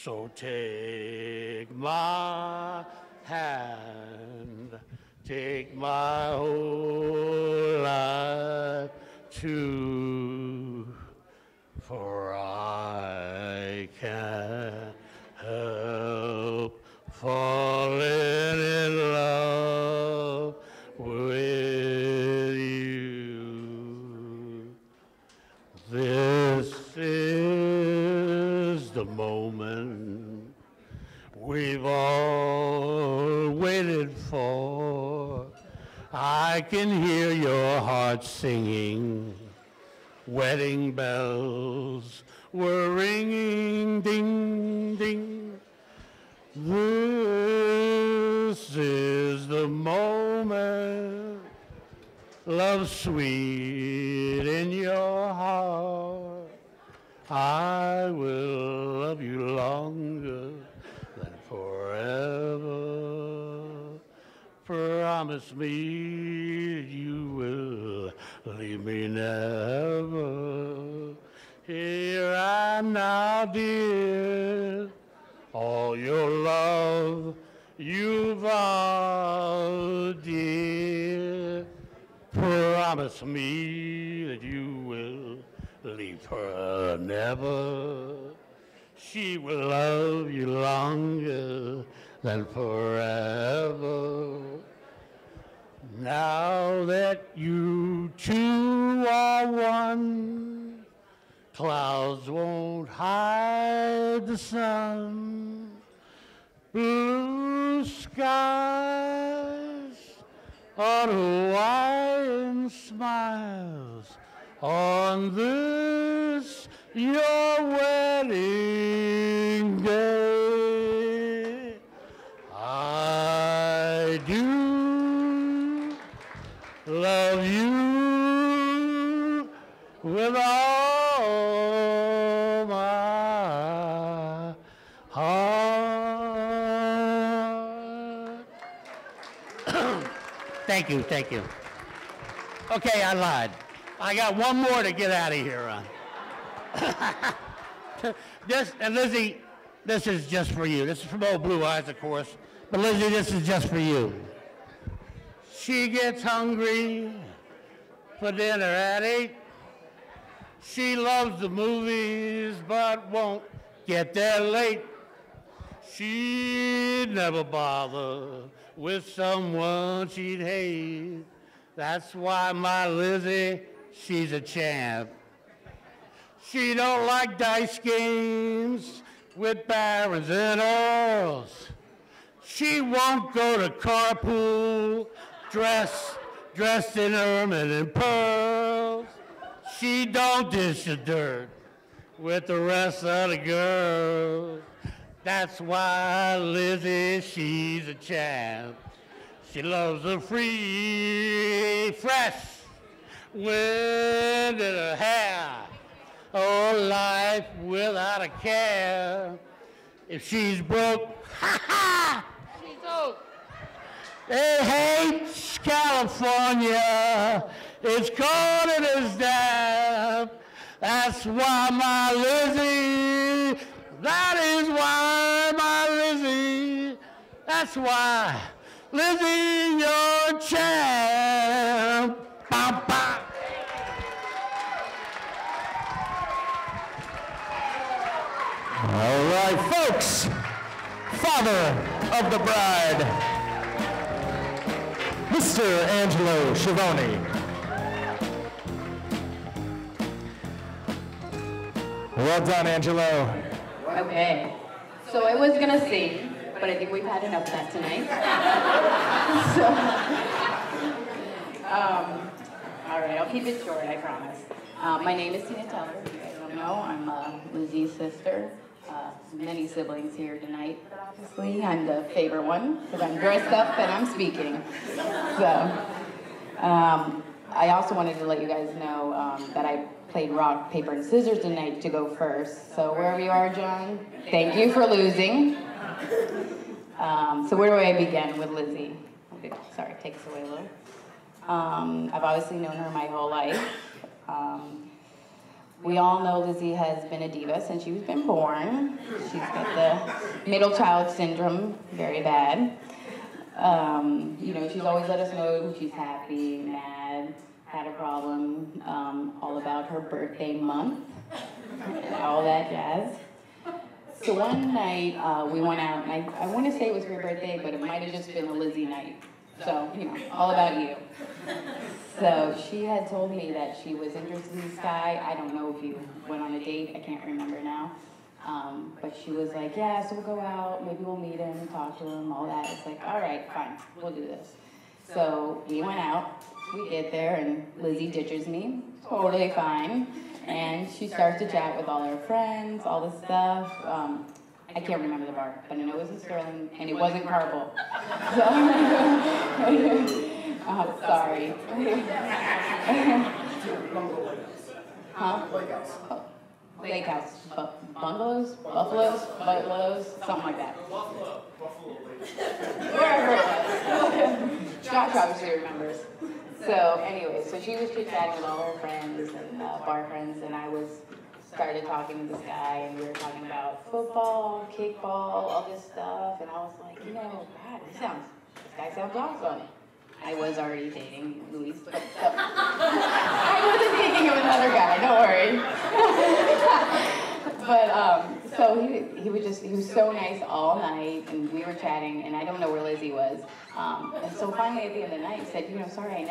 So take my hand, take my whole life too, for I can't help falling in love with you. This is the moment we've all waited for. I can hear your heart singing. Wedding bells were ringing, ding, ding. This is the moment, love sweet in your heart. I will love you longer than forever. Promise me you will leave me never. Here I am now, dear, all your love you vowed, dear. Promise me that you will leave her never. She will love you longer than forever. Now that you two are one, clouds won't hide the sun. Blue skies on Hawaiian smiles on this your wedding day. I do love you with all my heart. Thank you, thank you. Okay, I lied. I got one more to get out of here on. And Lizzie, this is just for you. This is from Old Blue Eyes, of course. But Lizzie, this is just for you. She gets hungry, for dinner at 8. She loves the movies but won't get there late. She'd never bother with someone she'd hate. That's why my Lizzie, she's a champ. She don't like dice games with barons and earls. She won't go to carpool dressed in ermine and pearls. She don't dish the dirt with the rest of the girls. That's why Lizzie, she's a champ. She loves a free, fresh wind in her hair. Oh, life without a care. If she's broke, ha ha, she's broke. They hate California. It's cold and it's damp. That's why my Lizzie, that is why my Lizzie, that's why Lizzie, you're a champ. Bam, bam. All right, folks, father of the bride, Mr. Angelo Schiavone. Well done, Angelo. Okay, so I was gonna sing, but I think we've had enough of that tonight. All right, I'll keep it short, I promise. My name is Tina Teller. If you guys don't know, I'm Lizzie's sister. Many siblings here tonight, but obviously I'm the favorite one because I'm dressed up and I'm speaking. So, I also wanted to let you guys know that I played rock, paper, and scissors tonight to go first. So wherever you are, John, thank you for losing. So where do I begin with Lizzie? Okay, sorry, take us away a little. I've obviously known her my whole life. We all know Lizzie has been a diva since she's been born. She's got the middle child syndrome, very bad. You know, she's always let us know when she's happy, mad, had a problem, all about her birthday month, all that jazz. So one night we went out, and I want to say it was her birthday, but it might have just been a Lizzie night. So, you know, all about you. So she had told me that she was interested in this guy. I don't know if you went on a date. I can't remember now. But she was like, yeah, so we'll go out. Maybe we'll meet him, talk to him, all that. It's like, all right, fine. We'll do this. So we went out. We get there, and Lizzie ditches me. Totally fine. And she starts to chat with all her friends, all this stuff. I can't remember the bar, but I know it was in Sterling, and it wasn't Carvel. So, sorry. Huh? Lake House. Bungalows? Buffaloes? Buffaloes? Something like that. Wherever it was. Josh obviously remembers. So anyway, so she was chit-chatting with all her friends and bar friends, and I started talking to this guy, and we were talking about football, kickball, all this stuff, and I was like, you know, God, this guy sounds awesome. I was already dating Luis, but I wasn't thinking of another guy, don't worry. But so he was so nice all night, and we were chatting, and I don't know where Lizzie was. And so finally at the end of the night, he said, you know, sorry, I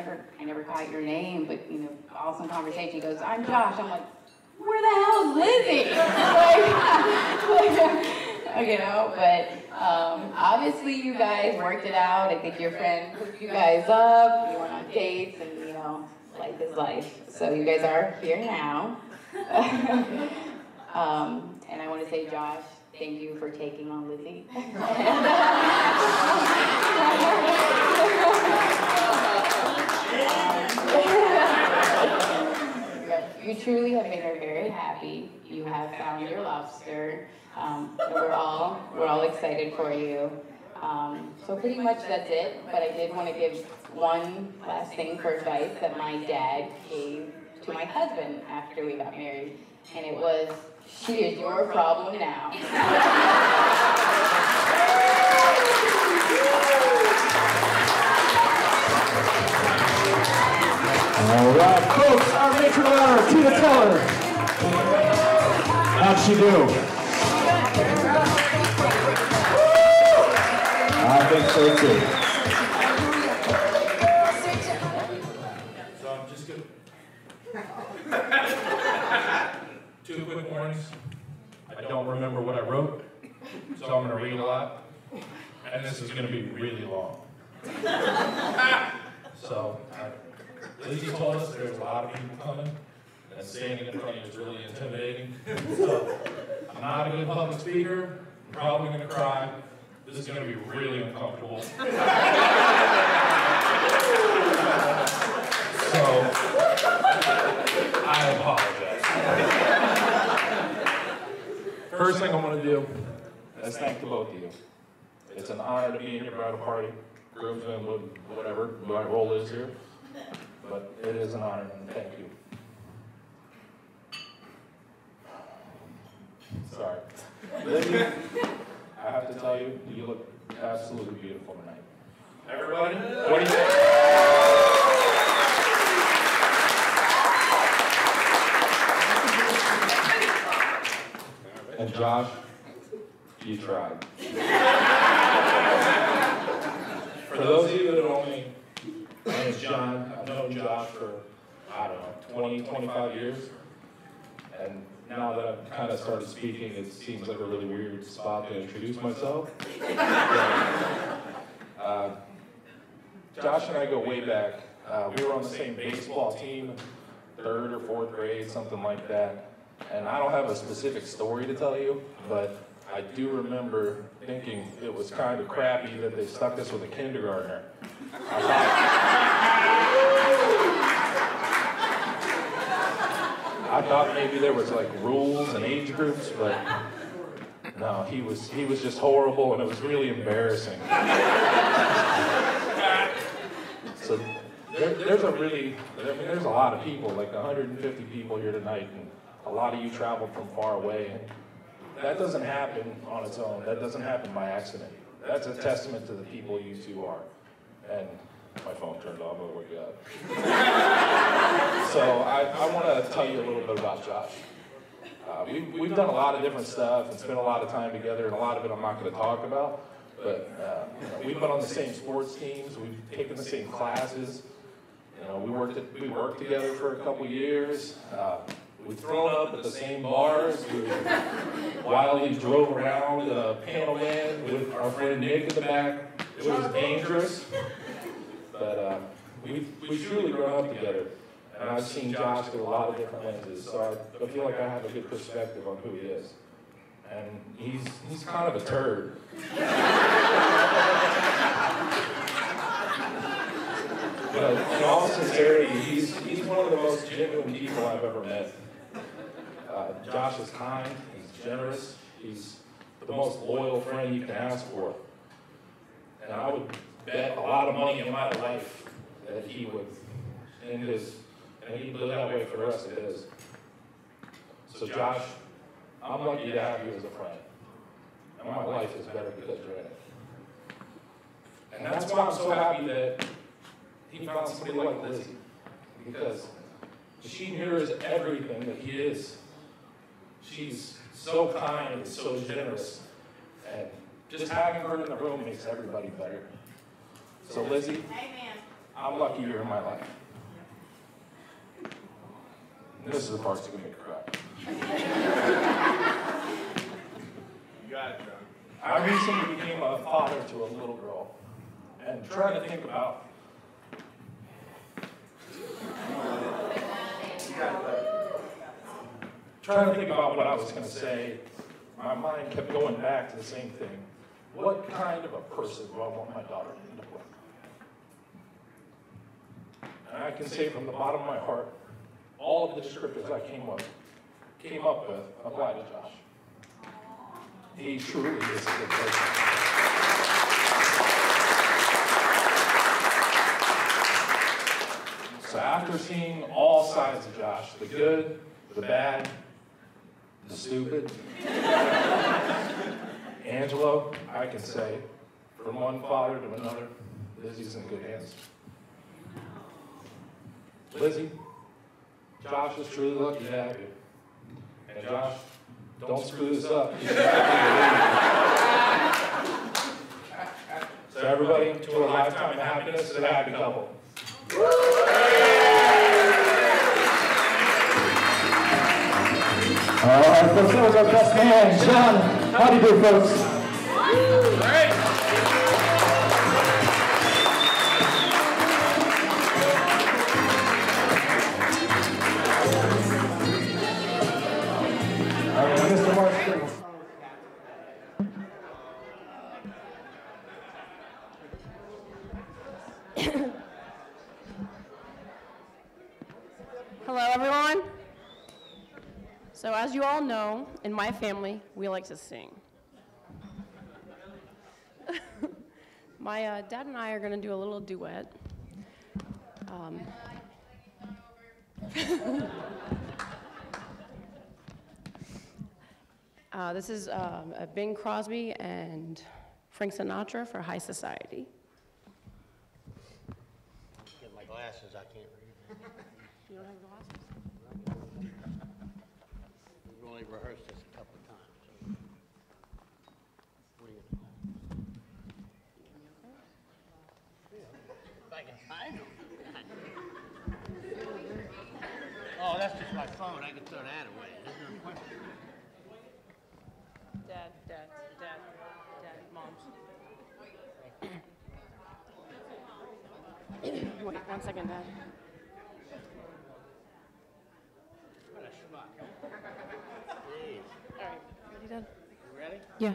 never caught your name, but you know, awesome conversation. He goes, I'm Josh. I'm like, where the hell is Lizzie? You know, but obviously you guys worked it out. I think your friend hooked you guys up. You went on dates, and you know, life is life. So you guys are here now. And I want to say, Josh, thank you for taking on Lizzie. You truly have made her very happy. You have found your lobster. We're all excited for you. So pretty much that's it. But I did want to give one last thing for advice that my dad gave to my husband after we got married, and it was, "She is your problem now." All right, folks, our matron of honor, Tina Teller. How'd she do? I think so too. So I'm just gonna. 2 quick warnings. I don't remember what I wrote, so I'm gonna read a lot, and this is gonna be really long. So, Lizzie told us there's a lot of people coming, and standing in front of you is really intimidating. So, I'm not a good public speaker. I'm probably gonna cry. This is gonna be really uncomfortable. So, I apologize. First thing I want to do is thank the both of you. It's an honor to be in your bridal party, groomsmen, whatever my role is here. But it is an honor, and thank you. Sorry. Lizzie, I have to tell you, you look absolutely beautiful tonight. Everybody, what do you think? And Josh, you tried. For those of you that know me, my name is John. I've known Josh for, I don't know, 20, 25 years. And now that I've kind of started speaking, it seems like a really weird spot to introduce myself. Josh and I go way back. We were on the same baseball team, 3rd or 4th grade, something like that. And I don't have a specific story to tell you, but I do remember thinking it was kind of crappy that they stuck us with a kindergartner. I thought maybe there was like rules and age groups, but no, he was just horrible, and it was really embarrassing. So there's a lot of people, like 150 people here tonight, and a lot of you traveled from far away. That doesn't happen on its own. That doesn't happen by accident. That's a testament to the people you two are. And my phone turned off, oh my God. So I want to tell you a little bit about Josh. We've done a lot of different stuff and spent a lot of time together, and a lot of it I'm not going to talk about. But we've been on the same sports teams. We've taken the same classes. We worked together for a couple years. We've thrown up at the same bars. We wildly drove around Panel Man with our friend Nick in the back. It was dangerous, but we truly grown up together. And I've seen Josh through a lot of different lenses, so I feel like I have a good perspective on who he is. And he's kind of a turd. But in all sincerity, he's one of the most genuine people I've ever met. Josh is kind, he's generous, he's the most loyal friend you can ask for. And I would bet a lot of money in my life that he would, and he'd live that way for the rest of his. So Josh, I'm lucky to have you as a friend. And my life is better because you're in it. And that's why I'm so happy that he found somebody like Lizzie. Because she mirrors everything that he is. She's so kind and so generous. And just having her in the room makes everybody better. So Lizzie, I'm lucky you're in my life. And this is the part that's going to make me cry. You got it, John. I recently became a father to a little girl. And trying to think about what I was going to say, my mind kept going back to the same thing. What kind of a person do I want my daughter to end up with? And I can say from the bottom of my heart, all of the descriptors I came up with apply to Josh. He truly is a good person. So after seeing all sides of Josh, the good, the bad, the stupid, Angelo, I can say, from one father to another, Lizzie's in good hands. Lizzie, Josh is truly lucky to have you. And Josh, don't screw this up. So everybody, to a lifetime of happiness and a happy couple. All right, folks, that was our best man, John. How do you do, folks? Great. All right, Mr. Marsh. Hello, everyone. So as you all know, in my family, we like to sing. My dad and I are going to do a little duet. This is Bing Crosby and Frank Sinatra for High Society. Get my glasses, I can't read. You don't have glasses? We've only rehearsed this a couple of times. What are you if I can find them. Oh, that's just my phone. I can throw that away. There's no question. Dad, Moms. Wait, 1 second, Dad. What a schmuck. Jeez. All right, ready, Dad? You ready? Yeah.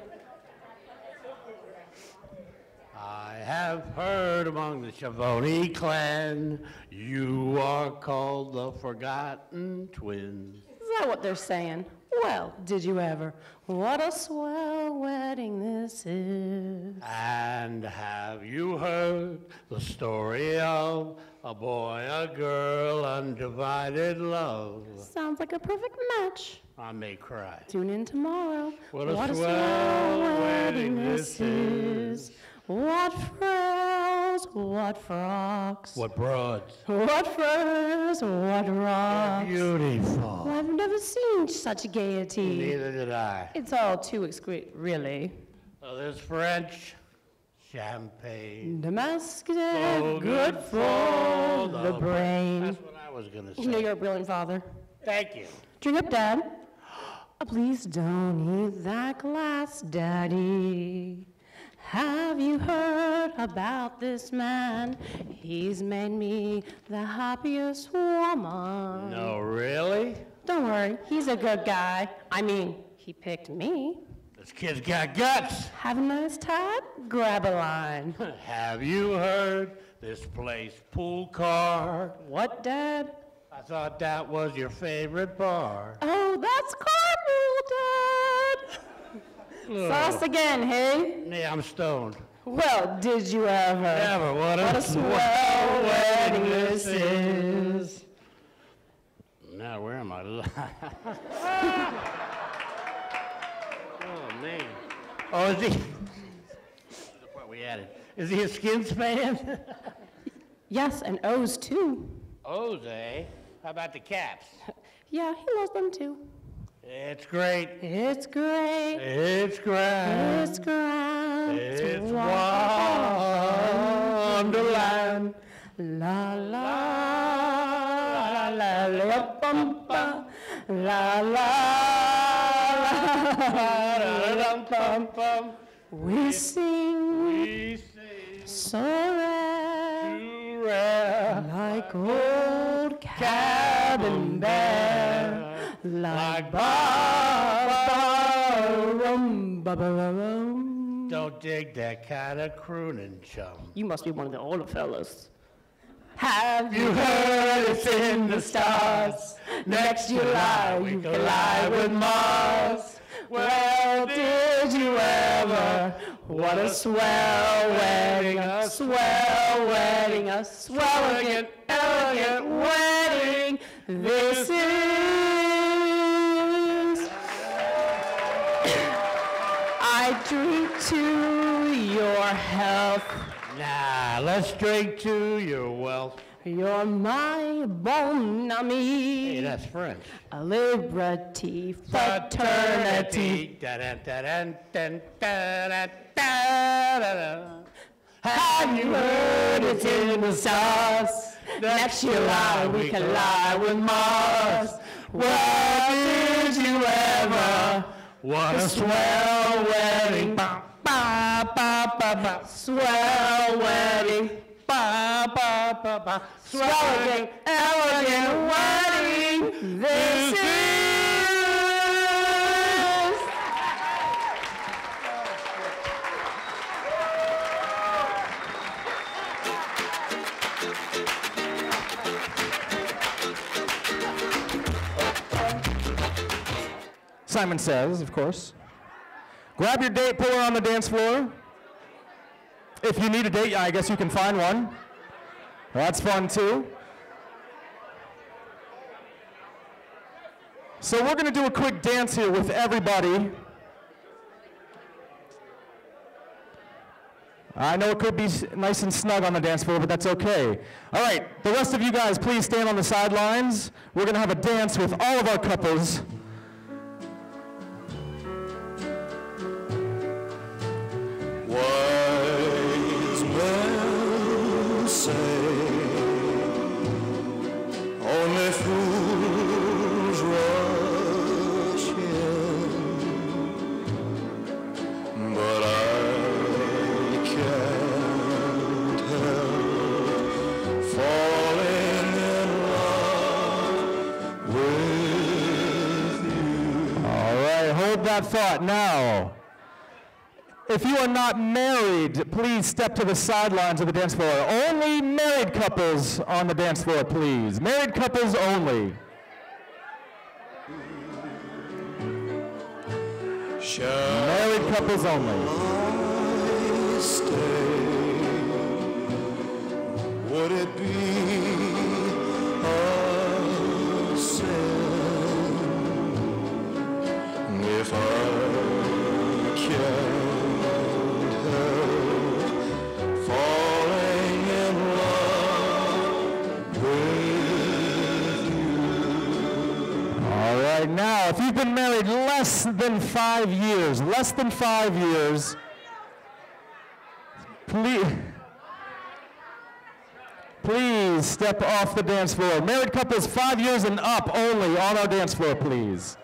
I have heard among the Schiavone clan, you are called the Forgotten Twins. Is that what they're saying? Well, did you ever? What a swell wedding this is. And have you heard the story of a boy, a girl, undivided love? Sounds like a perfect match. I may cry. Tune in tomorrow. What a swell wedding this is. What frills, what frocks. What broads. What furs, what rocks. Beautiful. Well, I've never seen such gaiety. Neither did I. It's all too exquisite, really. Oh, there's French champagne. Damascus, Oh, good for the brain. That's what I was going to say. You know you're a brilliant father. Thank you. Drink up, Dad. Oh, please don't eat that glass, Daddy. Have you heard about this man? He's made me the happiest woman. No, really? Don't worry, he's a good guy. I mean, he picked me. This kid's got guts. Have a nice time? Grab a line. Have you heard this place pool car? What, Dad? I thought that was your favorite bar. Oh, that's Cartwheel, Dad. Sauce again, hey? Yeah, I'm stoned. Well, did you ever? Never. What a swell wedding this is. Now, where am I? Oh, man. Oh, is he? Look what we added. Is he a Skins fan? Yes, and O's too. O's, eh? How about the Caps? Yeah, he loves them too. It's great. It's great. It's grand. It's grand. It's Wonderland. La la la la la bum ba la la la bum bum. We sing so rare, like old cabin bear. Like ba-ba-rum. Don't dig that kind of crooning, chum. You must be one of the older fellas. Have you heard it's in the stars? Next July we collide with Mars. Well, did you ever? What a swell wedding, a swell wedding, a swell elegant wedding. This is. I drink to your health. Nah, let's drink to your wealth. You're my bon ami. Hey, that's French. A liberty fraternity. Have you heard it's in the stars? Next July we collide with Mars. Well, did you ever want a swell wedding? Ba, ba, ba, ba, ba. Swell wedding. Ba, ba, ba, ba. Swell elegant wedding. This is. Simon Says, of course. Grab your date, pull her on the dance floor. If you need a date, I guess you can find one. That's fun too. So we're going to do a quick dance here with everybody. I know it could be nice and snug on the dance floor, but that's okay. All right, the rest of you guys, please stand on the sidelines. We're going to have a dance with all of our couples. Wise men say only fools rush in, but I can't help falling in love with you. All right, hold that thought now. If you are not married, please step to the sidelines of the dance floor. Only married couples on the dance floor, please. Married couples only. Married couples only. Would it be a sin if I can't falling in love with you? All right, now, if you've been married less than 5 years, please step off the dance floor. Married couples 5 years and up only on our dance floor, please.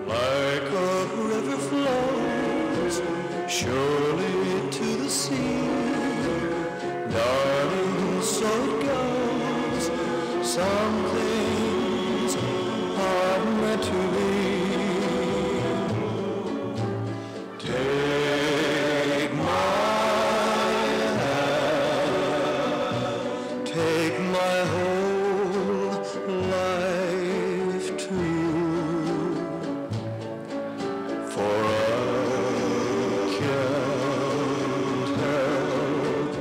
Like a river flows surely to the sea, darling, so it goes. Some things are meant to be. Take my hand, take my whole life too, for I can't help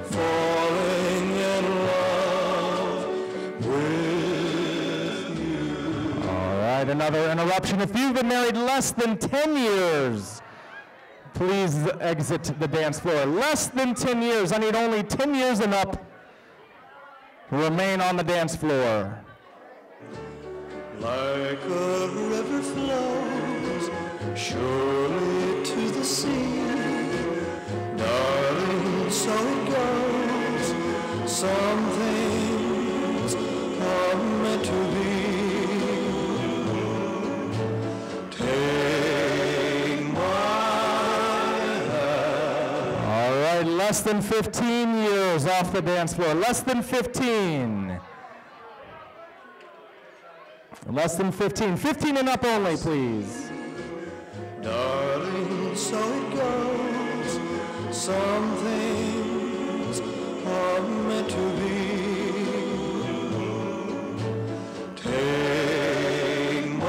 falling in love with you. All right, another interruption. If you've been married less than 10 years, please exit the dance floor. Less than 10 years. I need only 10 years and up to remain on the dance floor. Like a river flows surely to the sea, darling, so it goes. Some things are meant to be. Take my hand. All right, less than 15 years off the dance floor. Less than 15. Less than 15. 15 and up only, please. Darling, so it goes. Some things are meant to be. Take my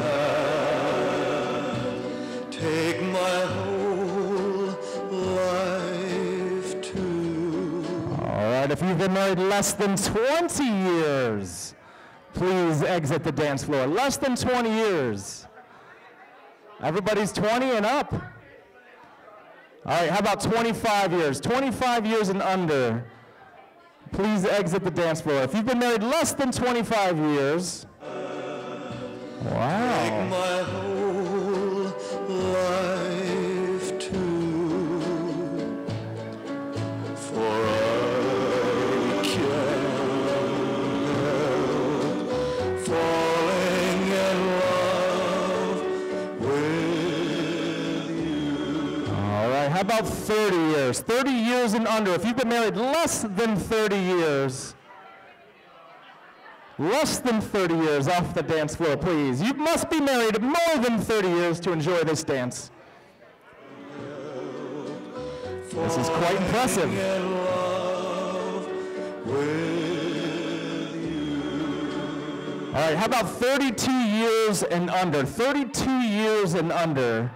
hand, take my whole life too. All right, if you've been married less than 20 years, please exit the dance floor. Less than 20 years. Everybody's 20 and up. All right, how about 25 years? 25 years and under. Please exit the dance floor. If you've been married less than 25 years, wow. My whole life too, for I can't help falling in love with you. All right, how about 30 years? 30 years and under. If you've been married less than 30 years, less than 30 years off the dance floor, please. You must be married more than 30 years to enjoy this dance. This is quite impressive. All right, how about 32 years and under? 32 years and under.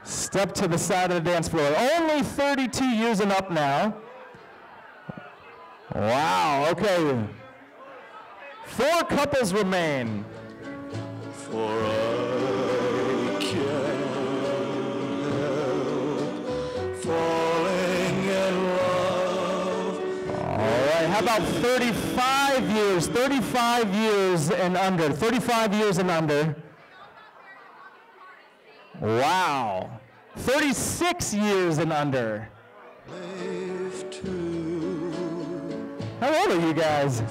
Step to the side of the dance floor. Only 32 years and up now. Wow, okay. 4 couples remain. For I can't help falling in love. All right, how about 35 years? 35 years and under. 35 years and under. Wow. 36 years and under. How old are you guys?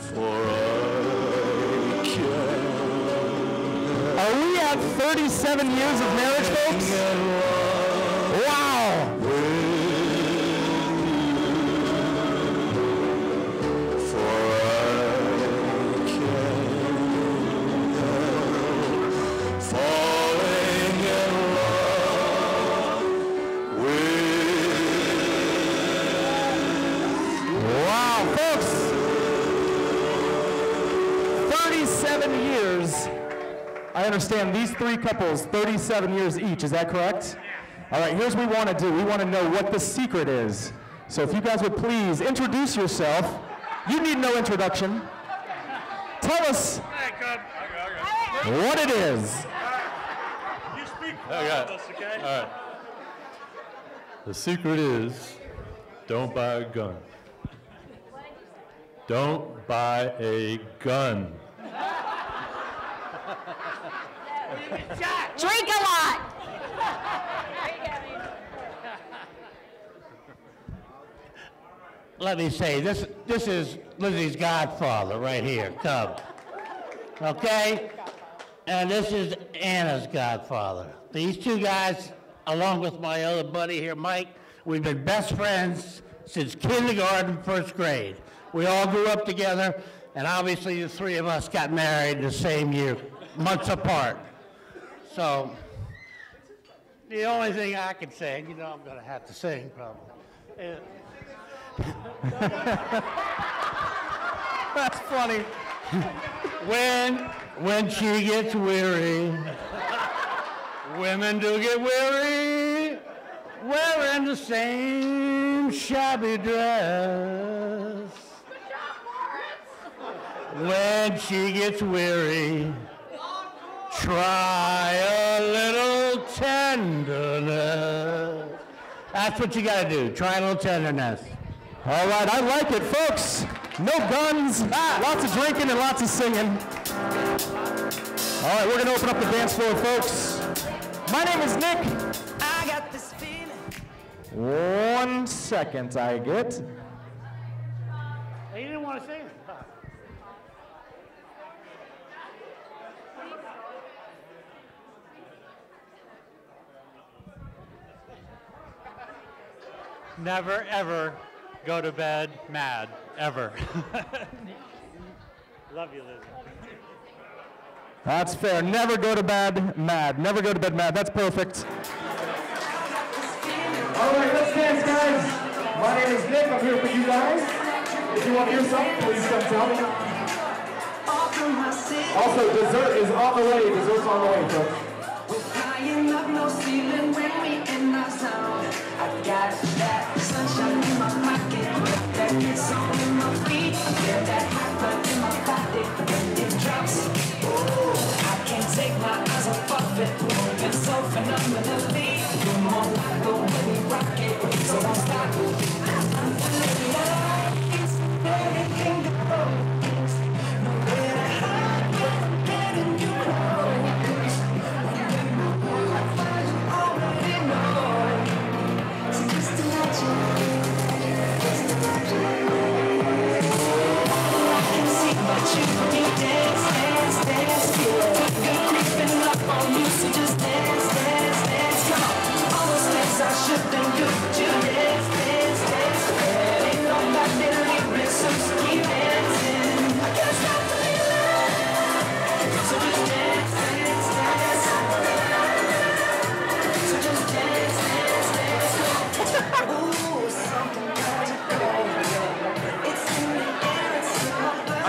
Are we at 37 years of marriage, folks? Wow. Wow, folks. 37 years. I understand these 3 couples, 37 years each, is that correct? All right, here's what we want to do. We want to know what the secret is. So if you guys would please introduce yourself. You need no introduction. Tell us what it is. You speak for Okay. us, okay? All right. The secret is, don't buy a gun. Don't buy a gun. Drink a lot. Let me say, this is Lizzie's godfather right here, Cub. Okay? And this is Anna's godfather. These 2 guys, along with my other buddy here, Mike, we've been best friends since kindergarten, 1st grade. We all grew up together, and obviously the 3 of us got married the same year, months apart. So, the only thing I can say, and you know I'm going to have to sing probably, is that's funny. When she gets weary, women do get weary, wearing the same shabby dress. When she gets weary, try a little tenderness. That's what you gotta do, try a little tenderness. All right, I like it, folks. No guns, lots of drinking and lots of singing. All right, we're gonna open up the dance floor, folks. My name is Nick. I got this feeling. 1 second, I get. Hey, you didn't want to sing it. Never, ever go to bed mad, ever. Love you, Lizzie. That's fair. Never go to bed mad. Never go to bed mad. That's perfect. All right, let's dance, guys. My name is Nick. I'm here for you guys. If you want to hear something, please come tell me. Also, dessert is on the way. Dessert's on the way, folks. Flying up no ceiling when we in our zone. I've got that sunshine in my pocket, that good song in my feet. I feel that hot blood in my body when it drops. Ooh, I can't take my eyes off of it, moving so phenomenally. Come on, go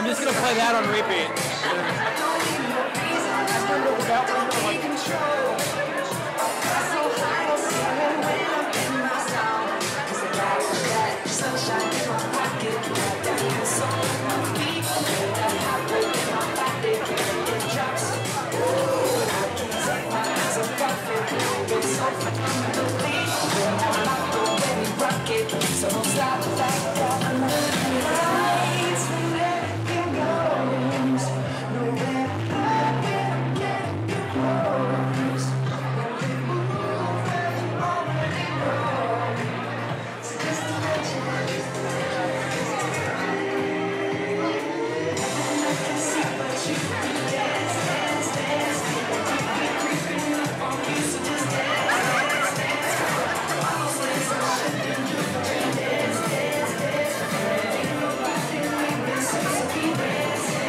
just gonna play that on repeat. So don't stop the fact under the lights when everything goes. Nowhere I can get you close. When we move where you already know. It's just a legend. And I can see what you do. Dance, dance, dance. I keep creeping up on you, so just dance, dance, dance. Almost as I should do. Dance, dance, dance. Ain't nobody like this, so keep dancing.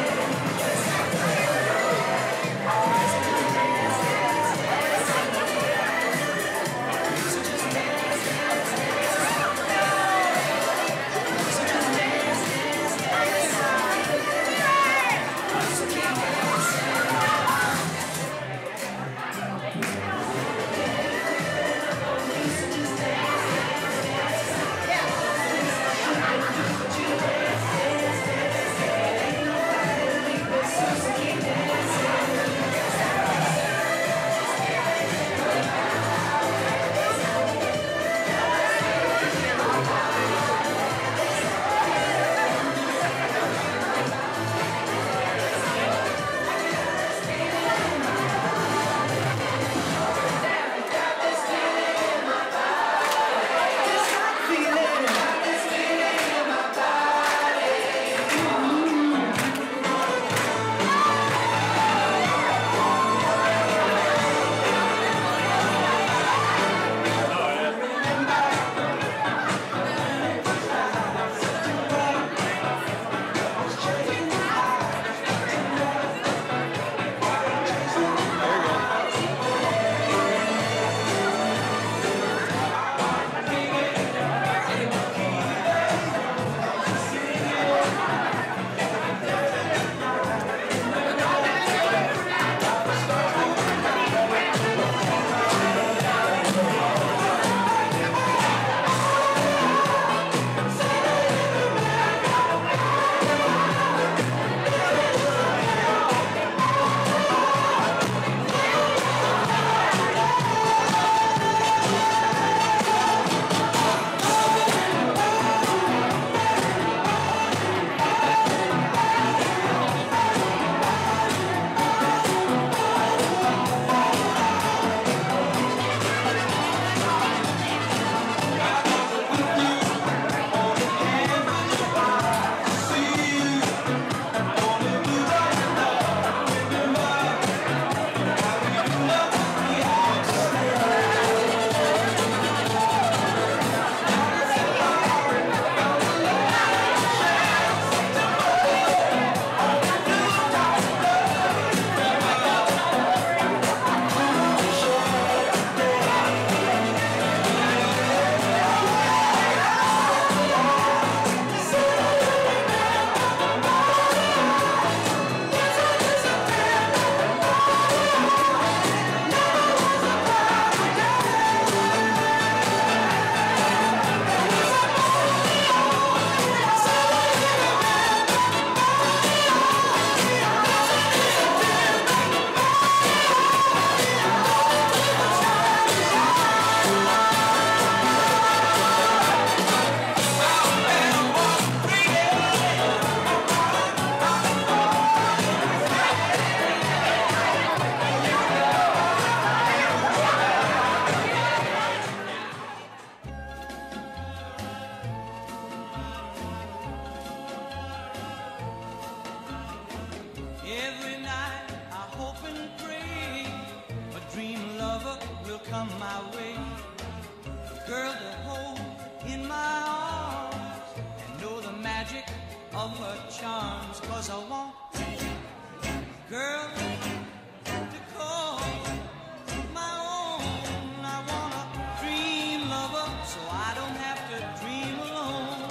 come my way, a girl to hold in my arms and know the magic of her charms, 'cause I want a girl to call my own. I want a dream lover so I don't have to dream alone.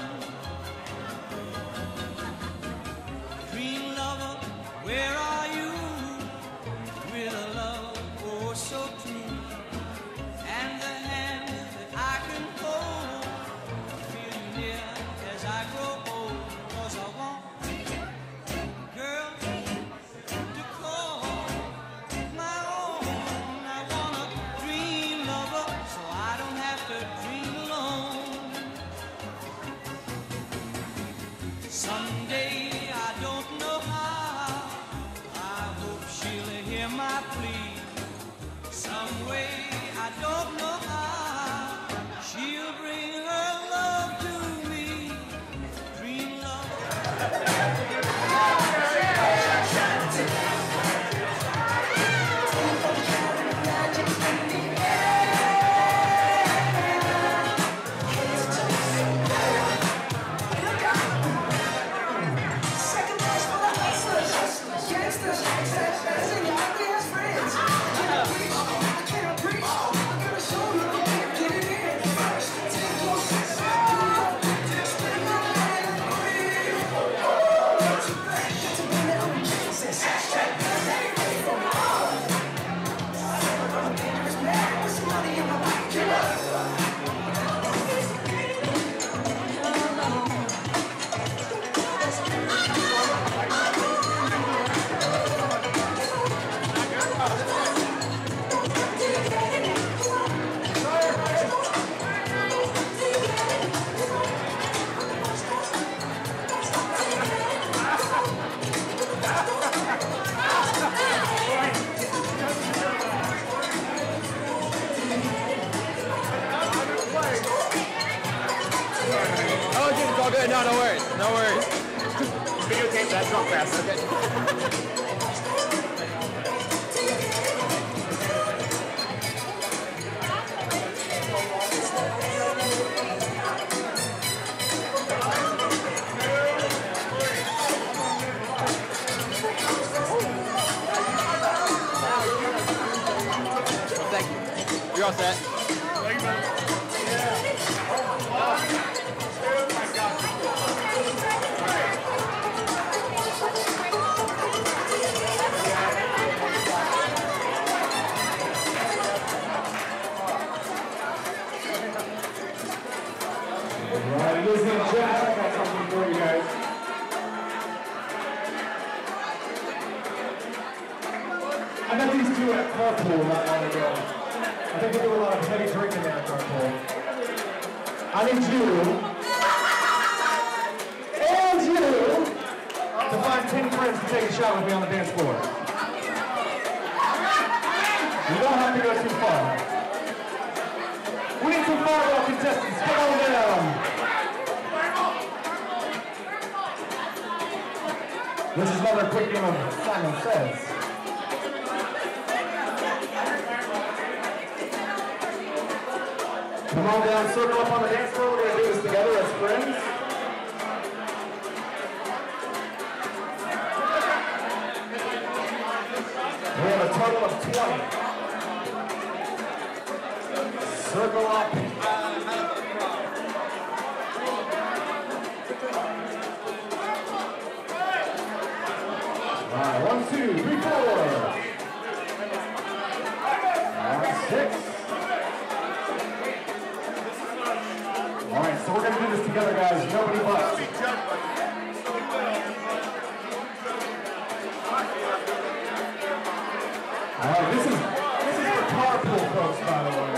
Someday, I don't know how, I hope she'll hear my plea. Some way, I don't know how, she'll bring her love to me. Dream love. Good, no worries, no worries. Videotape that drunk fast, okay? Thank you. You're all set. Thank you, man. Ladies and gentlemen, I got something for you guys. I met these two at Carpool not long ago. I think they do a lot of heavy drinking there at Carpool. I need you and you to find 10 friends to take a shot with me on the dance floor. You don't have to go too far. We need some fireball contestants. Get on down. This is another quick game of Simon Says. Come on down, circle up on the dance floor. We're going to do this together as friends. We have a total of 20. Circle up. All right, 1, 2, 3, 4. All right, 6. All right, so we're going to do this together, guys. Nobody busts. All right, this is for carpool folks, by the way.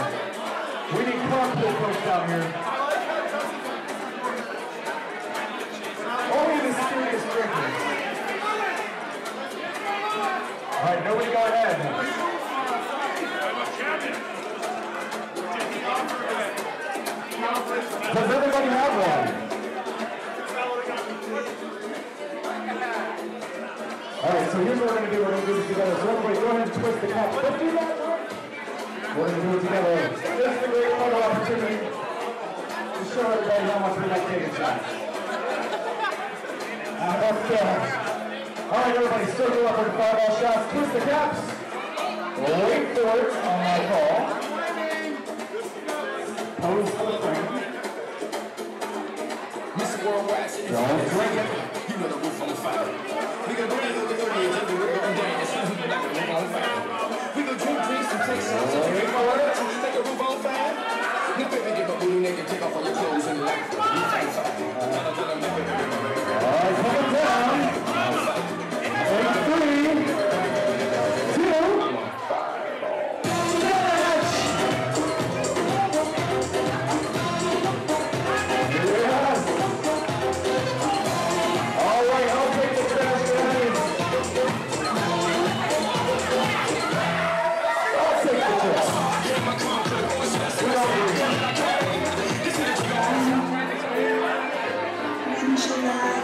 We need carpool folks out here. Only the serious drinkers. All right, nobody go ahead. Does everybody have one? All right, so here's what we're going to do. We're going to do this together. So everybody go ahead and twist the cup. Let's do that. We're going to do it together. This is a great photo opportunity to show everybody how much we like taking shots. All right, everybody, circle up with the fireball shots. Twist the caps. Wait for it on my call. Pose for the frame. Don't drink it. You know the roof on fire. We can bring it to the 30 and the river and dance. We can drink drinks and take shots. Wait for it. Take a roof on fire. You baby get my booty naked, take off all your clothes and like you can't stop. All right, come it down. 3, 2. July.